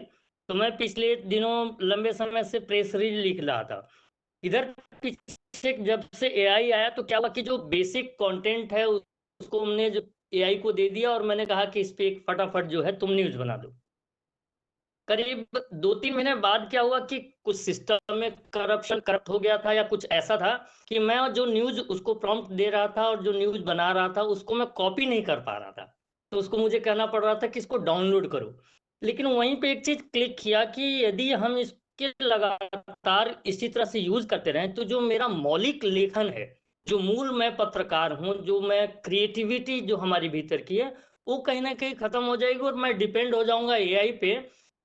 तो मैं पिछले दिनों लंबे समय से प्रेस रिलीज लिख रहा था। इधर पीछे जब से एआई आया तो क्या हुआ कि जो बेसिक कंटेंट है उसको हमने जो एआई को दे दिया, और मैंने कहा कि इस पे एक फटाफट जो है तुम न्यूज बना दो। करीब 2-3 महीने बाद क्या हुआ कि कुछ सिस्टम में करप्ट हो गया था, या कुछ ऐसा था कि मैं जो न्यूज उसको प्रॉम्प्ट दे रहा था और जो न्यूज बना रहा था उसको मैं कॉपी नहीं कर पा रहा था, तो उसको मुझे कहना पड़ रहा था कि इसको डाउनलोड करो। लेकिन वहीं पे एक चीज क्लिक किया कि यदि हम इसके लगातार इसी तरह से यूज करते रहें तो जो मेरा मौलिक लेखन है, जो मूल मैं पत्रकार हूँ, जो मैं क्रिएटिविटी जो हमारी भीतर की है, वो कहीं ना कहीं खत्म हो जाएगी और मैं डिपेंड हो जाऊंगा एआई पे।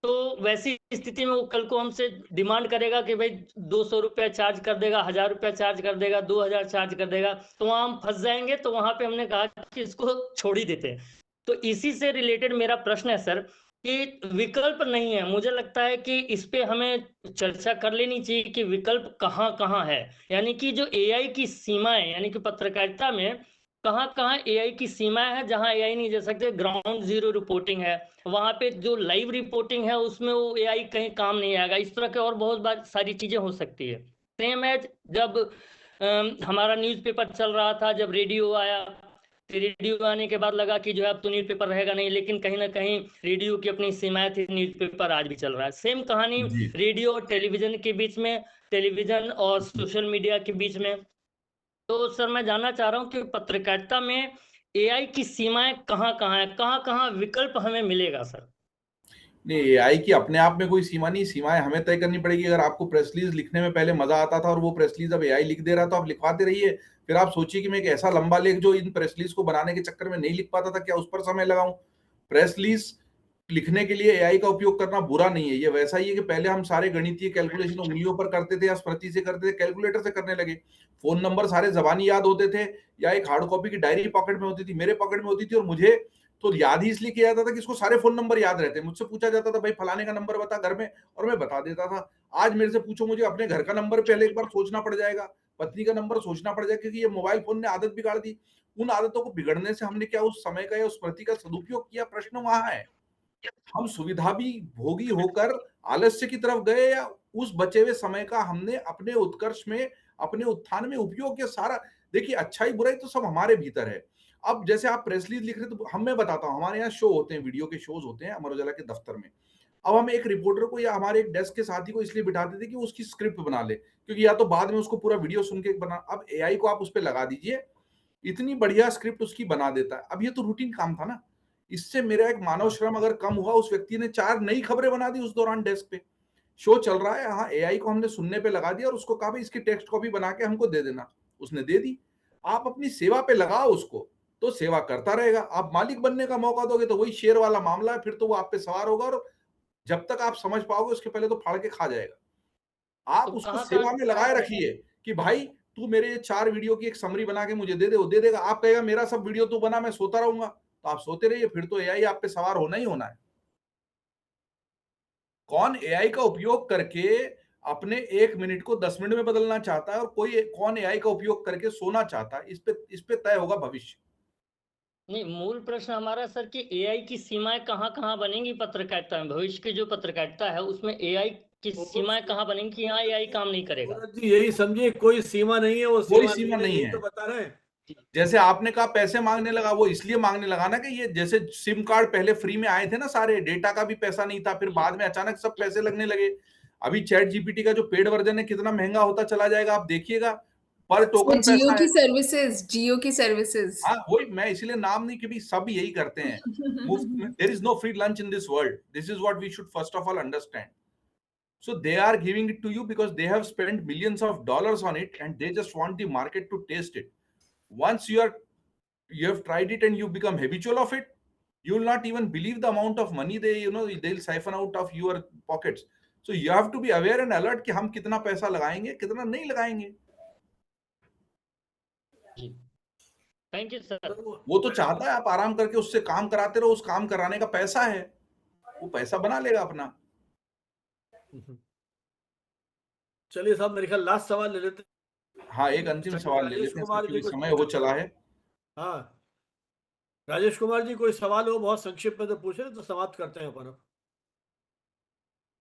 तो वैसी स्थिति में वो कल को हमसे डिमांड करेगा कि भाई 200 रुपया चार्ज कर देगा, 1000 रुपया चार्ज कर देगा, 2000 चार्ज कर देगा, तो वहां हम फंस जाएंगे। तो वहां पे हमने कहा कि इसको छोड़ ही देते हैं। तो इसी से रिलेटेड मेरा प्रश्न है सर कि विकल्प नहीं है, मुझे लगता है कि इस पे हमें चर्चा कर लेनी चाहिए कि विकल्प कहाँ कहाँ है, यानी कि जो एआई की सीमाएं, यानी कि पत्रकारिता में कहाँ कहाँ एआई की सीमाएं है जहां एआई नहीं जा सकते। ग्राउंड जीरो रिपोर्टिंग है, वहां पे जो लाइव रिपोर्टिंग है उसमें वो एआई कहीं काम नहीं आएगा। इस तरह के और बहुत सारी चीजें हो सकती है। सेम है जब हमारा न्यूज़पेपर चल रहा था, जब रेडियो आया, तो रेडियो आने के बाद लगा कि जो है अब तो न्यूज़पेपर रहेगा नहीं, लेकिन कहीं ना कहीं रेडियो की अपनी सीमाएं थी, न्यूज़पेपर आज भी चल रहा है। सेम कहानी रेडियो और टेलीविजन के बीच में, टेलीविजन और सोशल मीडिया के बीच में। तो सर मैं जानना चाह रहा हूँ कि पत्रकारिता में एआई की सीमाएं कहाँ कहाँ है, कहाँ कहाँ विकल्प हमें मिलेगा सर? नहीं, एआई की अपने आप में कोई सीमा नहीं, सीमाएं हमें तय करनी पड़ेगी। अगर आपको प्रेस रिलीज लिखने में पहले मजा आता था और वो प्रेस रिलीज अब एआई लिख दे रहा तो आप लिखवाते रहिए। फिर आप सोचिए कि मैं एक ऐसा लंबा लेख जो इन प्रेस रिलीज को बनाने के चक्कर में नहीं लिख पाता था, क्या उस पर समय लगाऊं? प्रेस रिलीज लिखने के लिए एआई का उपयोग करना बुरा नहीं है। ये वैसा ही है कि पहले हम सारे गणितीय कैलकुलेशन उंगलियों पर करते थे या स्मृति से करते थे, कैलकुलेटर से करने लगे। फोन नंबर सारे जबानी याद होते थे या एक हार्ड कॉपी की डायरी पॉकेट में होती थी, मेरे पॉकेट में होती थी, और मुझे तो याद ही इसलिए किया जाता था कि इसको सारे फोन नंबर याद रहते हैं। मुझसे पूछा जाता था भाई फलाने का नंबर बता घर में, और मैं बता देता था। आज मेरे से पूछो, मुझे अपने घर का नंबर पहले एक बार सोचना पड़ जाएगा, पत्नी का नंबर सोचना पड़ जाएगा, क्योंकि ये मोबाइल फोन ने आदत बिगाड़ दी। उन आदतों को बिगड़ने से हमने क्या उस समय का या उस स्मृति का सदुपयोग किया? प्रश्न वहां है। हम सुविधा भी भोगी होकर आलस्य की तरफ गए, या उस बचे हुए समय का हमने अपने उत्कर्ष में, अपने उत्थान में उपयोग किया? सारा देखिए, अच्छाई बुराई तो सब हमारे भीतर है। अब जैसे आप प्रेस रिलीज लिख रहे तो हम, मैं बताता हूँ, हमारे यहाँ शो होते हैं, वीडियो के शोज होते हैं अमर उजाला के दफ्तर में। अब हम एक रिपोर्टर को या हमारे एक डेस्क के साथी को इसलिए बिठाते थे कि उसकी स्क्रिप्ट बना ले, क्योंकि या तो बाद में उसको पूरा वीडियो सुन के बना। अब एआई को आप उस पर लगा दीजिए, इतनी बढ़िया स्क्रिप्ट उसकी बना देता है। अब ये तो रूटीन काम था ना, इससे मेरा एक मानव श्रम अगर कम हुआ। उस व्यक्ति ने 4 नई खबरें बना दी उस दौरान डेस्क पे, शो चल रहा है, हाँ, एआई को हमने सुनने पे लगा दिया और उसको कहा भाई इसकी टेक्स्ट कॉपी बना के हमको दे देना, उसने दे दी। आप अपनी सेवा पे लगाओ उसको, तो सेवा करता रहेगा। आप मालिक बनने का मौका दोगे तो वही शेर वाला मामला है, फिर तो वो आप पे सवार होगा, और जब तक आप समझ पाओगे उसके पहले तो फाड़ के खा जाएगा। आप तो उसको कहाँ सेवा में लगाए रखिए कि भाई तू मेरे ये 4 वीडियो की एक समरी बना के मुझे दे दे, वो दे देगा। आप कहेगा मेरा सब वीडियो तू बना, मैं सोता रहूंगा, तो आप सोते रहिए, फिर तो एआई आप पे सवार होना ही होना है। कौन एआई का उपयोग करके अपने 1 मिनट को 10 मिनट में बदलना चाहता है, और कौन एआई का उपयोग करके सोना चाहता है, इस पे तय होगा भविष्य। नहीं, मूल प्रश्न हमारा सर कि एआई की सीमाएं कहाँ बनेंगी पत्रकारिता में? भविष्य की जो पत्रकारिता है उसमें एआई की सीमाएं कहाँ बनेंगी कि यहाँ एआई काम नहीं करेगा? सूरज जी यही समझिए, कोई सीमा नहीं है, वो कोई सीमा सीमा नहीं है, नहीं यही है। तो बता रहे हैं। जैसे आपने कहा पैसे मांगने लगा, वो इसलिए मांगने लगा ना कि ये जैसे सिम कार्ड पहले फ्री में आए थे ना, सारे डेटा का भी पैसा नहीं था, फिर बाद में अचानक सब पैसे लगने लगे। अभी चैट जीपीटी का जो पेड वर्जन है कितना महंगा होता चला जाएगा, आप देखिएगा, पर टोकन पैसा है। जियो की सर्विसेज हाँ, वही मैं इसलिए नाम नहीं, क्योंकि सब यही करते हैं। मुफ्त में, there is no free lunch in this world, this is what we should first of all understand. So they are giving it to you because they have spent millions of dollars on it and they just want the market to taste it. Once you have tried it and you become habitual of it, you will not even believe the amount of money they'll siphon out of your pockets. So you have to be aware and alert कि हम कितना पैसा लगाएंगे, कितना नहीं लगाएंगे। Thank you sir. वो तो चाहता है आप आराम करके उससे काम कराते रहो, उस काम कराने का पैसा है, वो पैसा बना लेगा अपना। चलिए साहब, मेरे ख्याल लास्ट सवाल ले लेते हैं। हाँ, एक अंतिम सवाल ले राजेश लेते हैं कुमार जी क्योंकि कुछ समय हो चला है। हाँ, राजेश कुमार जी कोई सवाल हो बहुत संक्षिप्त में तो पूछे, तो समाप्त करते हैं अपन।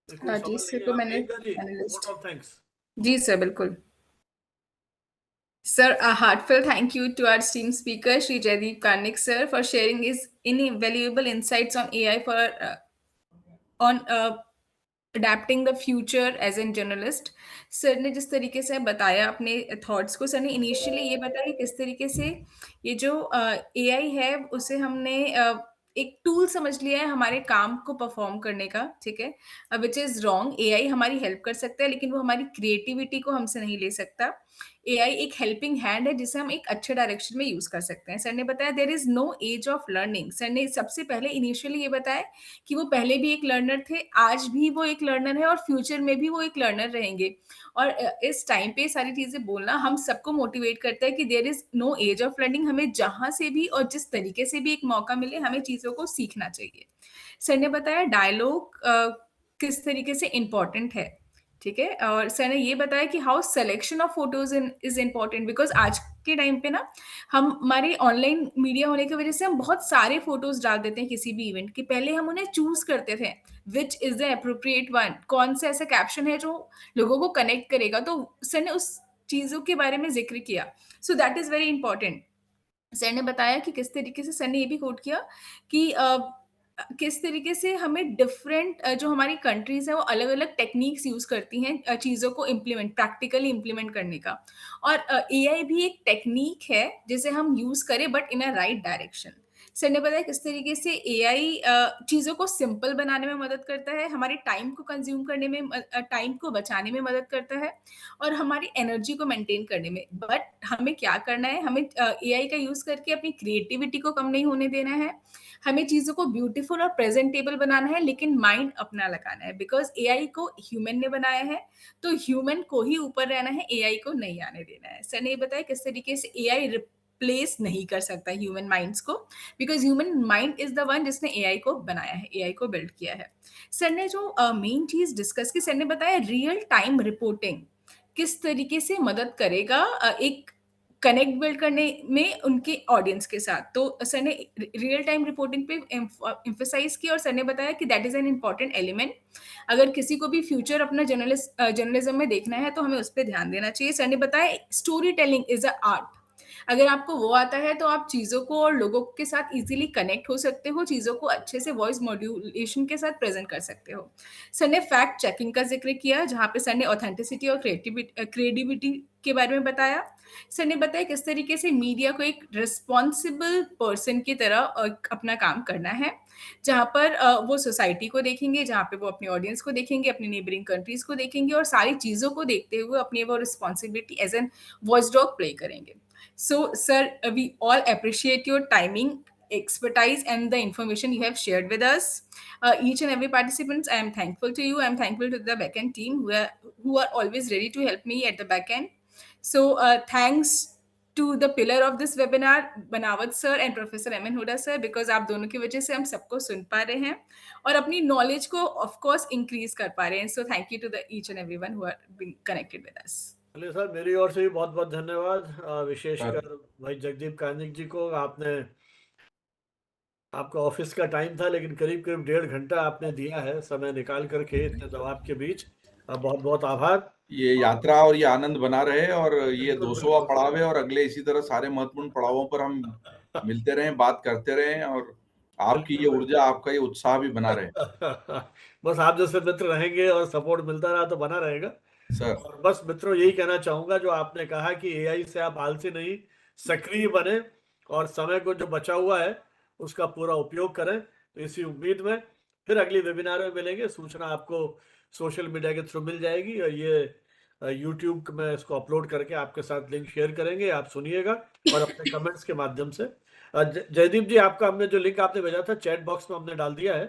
कोई हाँ जी, सवाल इससे नहीं तो है, मैंने Priyanka ji, panellist vote of thanks. जी सर, बिल्कुल Sir, a heartfelt thank you to our esteemed speaker, Shri Jaideep Karnik sir, for sharing his invaluable insights on AI on adapting the future as a journalist. Sir ने जिस तरीके से बताया अपने thoughts को, sir ने initially ये बताया कि किस तरीके से ये जो एआई है उसे हमने एक टूल समझ लिया है हमारे काम को परफॉर्म करने का, ठीक है, विच इज रॉन्ग। एआई हमारी हेल्प कर सकता है लेकिन वो हमारी क्रिएटिविटी को हमसे नहीं ले सकता। एआई एक हेल्पिंग हैंड है जिसे हम एक अच्छे डायरेक्शन में यूज कर सकते हैं। सर ने बताया there is no age of learning. Sir ने सबसे पहले इनिशियली ये बताया कि वो पहले भी एक लर्नर थे, आज भी वो एक लर्नर है और फ्यूचर में भी वो एक लर्नर रहेंगे। और इस टाइम पे सारी चीजें बोलना हम सबको मोटिवेट करता है कि there is no age of learning. हमें जहां से भी और जिस तरीके से भी एक मौका मिले हमें चीजों को सीखना चाहिए। सर ने बताया डायलॉग किस तरीके से इम्पोर्टेंट है, ठीक है, और सर ने ये बताया कि how selection of photos is important because आज के टाइम पे ना हमारे ऑनलाइन मीडिया होने की वजह से हम बहुत सारे फोटोज डाल देते हैं किसी भी इवेंट के। पहले हम उन्हें चूज करते थे which is the appropriate one, कौन सा ऐसा कैप्शन है जो लोगों को कनेक्ट करेगा, तो सर ने उस चीजों के बारे में जिक्र किया। So that is very important. Sir ने बताया कि किस तरीके से, सर ने ये भी कोट किया कि किस तरीके से हमें डिफरेंट जो हमारी कंट्रीज है वो अलग अलग टेक्निक्स यूज करती हैं चीज़ों को प्रैक्टिकली इम्प्लीमेंट करने का। और एआई भी एक टेक्निक है जिसे हम यूज करें but in a right direction. Sir ने बताया किस तरीके से एआई चीज़ों को सिंपल बनाने में मदद करता है, हमारे टाइम को कंज्यूम करने में टाइम को बचाने में मदद करता है और हमारी एनर्जी को मेंटेन करने में। बट हमें क्या करना है, हमें एआई का यूज़ करके अपनी क्रिएटिविटी को कम नहीं होने देना है, हमें चीज़ों को ब्यूटीफुल और प्रेजेंटेबल बनाना है, लेकिन माइंड अपना लगाना है, बिकॉज एआई को ह्यूमन ने बनाया है, तो ह्यूमन को ही ऊपर रहना है, एआई को नहीं आने देना है। सर ने ये बताया किस तरीके से एआई रिप्लेस नहीं कर सकता ह्यूमन माइंड्स को, because human mind is the one जिसने एआई को बनाया है, एआई को बिल्ड किया है। सर ने जो मेन चीज डिस्कस की, सर ने बताया रियल टाइम रिपोर्टिंग किस तरीके से मदद करेगा एक कनेक्ट बिल्ड करने में उनके ऑडियंस के साथ। तो सर ने रियल टाइम रिपोर्टिंग पे एम्फेसाइज किया और सर ने बताया कि that is an important element. अगर किसी को भी फ्यूचर अपना जर्नलिज्म में देखना है तो हमें उस पर ध्यान देना चाहिए। सर ने बताया story telling is a art, अगर आपको वो आता है तो आप चीज़ों को और लोगों के साथ इजीली कनेक्ट हो सकते हो, चीज़ों को अच्छे से वॉइस मॉड्यूलेशन के साथ प्रेजेंट कर सकते हो। सर ने फैक्ट चेकिंग का जिक्र किया, जहाँ पे सर ने ऑथेंटिसिटी और क्रेडिबिलिटी के बारे में बताया। सर ने बताया किस तरीके से मीडिया को एक रिस्पॉन्सिबल पर्सन की तरह अपना काम करना है, जहाँ पर वो सोसाइटी को देखेंगे, जहाँ पे वो अपने ऑडियंस को देखेंगे, अपनी नेबरिंग कंट्रीज को देखेंगे और सारी चीज़ों को देखते हुए अपनी वो responsibility as an watchdog play करेंगे। So, sir, we all appreciate your timing, expertise, and the information you have shared with us. Each and every participants, I am thankful to you. I am thankful to the backend team who are always ready to help me at the backend. So, thanks to the pillar of this webinar, Banawat sir and Professor Amin Huda sir, because आप दोनों की वजह से हम सबको सुन पा रहे हैं और अपनी नॉलेज को ऑफ कोर्स इंक्रीज कर पा रहे हैं। So, thank you to the each and everyone who are being connected with us. चलिए सर, मेरी ओर से भी बहुत बहुत धन्यवाद, विशेषकर भाई जगदीप कानिक जी को। आपका ऑफिस का टाइम था, लेकिन करीब करीब 1.5 घंटा आपने दिया है समय निकाल करके इतने दबाव के बीच। बहुत बहुत आभार। ये यात्रा और ये आनंद बना रहे और ये 200वां पड़ाव है और अगले इसी तरह सारे महत्वपूर्ण पड़ावों पर हम मिलते रहें, बात करते रहें और आपकी ये ऊर्जा, आपका ये उत्साह भी बना रहे। बस आप जैसे मित्र रहेंगे और सपोर्ट मिलता रहा तो बना रहेगा सर। और बस मित्रों, यही कहना चाहूंगा, जो आपने कहा कि एआई से आप आलसी नहीं, सक्रिय बने और समय को जो बचा हुआ है उसका पूरा उपयोग करें। तो इसी उम्मीद में फिर अगली वेबिनार में मिलेंगे। सूचना आपको सोशल मीडिया के थ्रू मिल जाएगी और ये यूट्यूब में इसको अपलोड करके आपके साथ लिंक शेयर करेंगे, आप सुनिएगा और अपने कमेंट्स के माध्यम से। जयदीप जी, आपका हमने जो लिंक आपने भेजा था चैट बॉक्स में हमने डाल दिया है,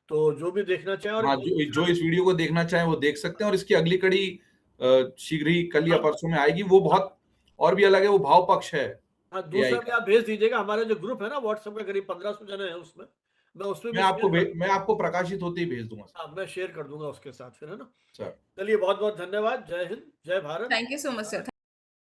तो जो भी देखना चाहें और हाँ, जो इस वीडियो को देखना चाहें वो देख सकते हैं और इसकी अगली कड़ी शीघ्र ही कल या परसों में आएगी। वो बहुत और भी अलग है, वो भाव पक्ष है। हाँ, दूसरा भी आप भेज दीजिएगा। हमारा जो ग्रुप है ना व्हाट्सएप का, करीब 1500 जने हैं उसमें, मैं उसमें मैं आपको प्रकाशित होते ही भेज दूंगा। हाँ, मैं शेयर कर दूंगा उसके साथ फिर, है ना सर। चलिए, बहुत बहुत धन्यवाद। जय हिंद, जय Bharat. Thank you so much, sir.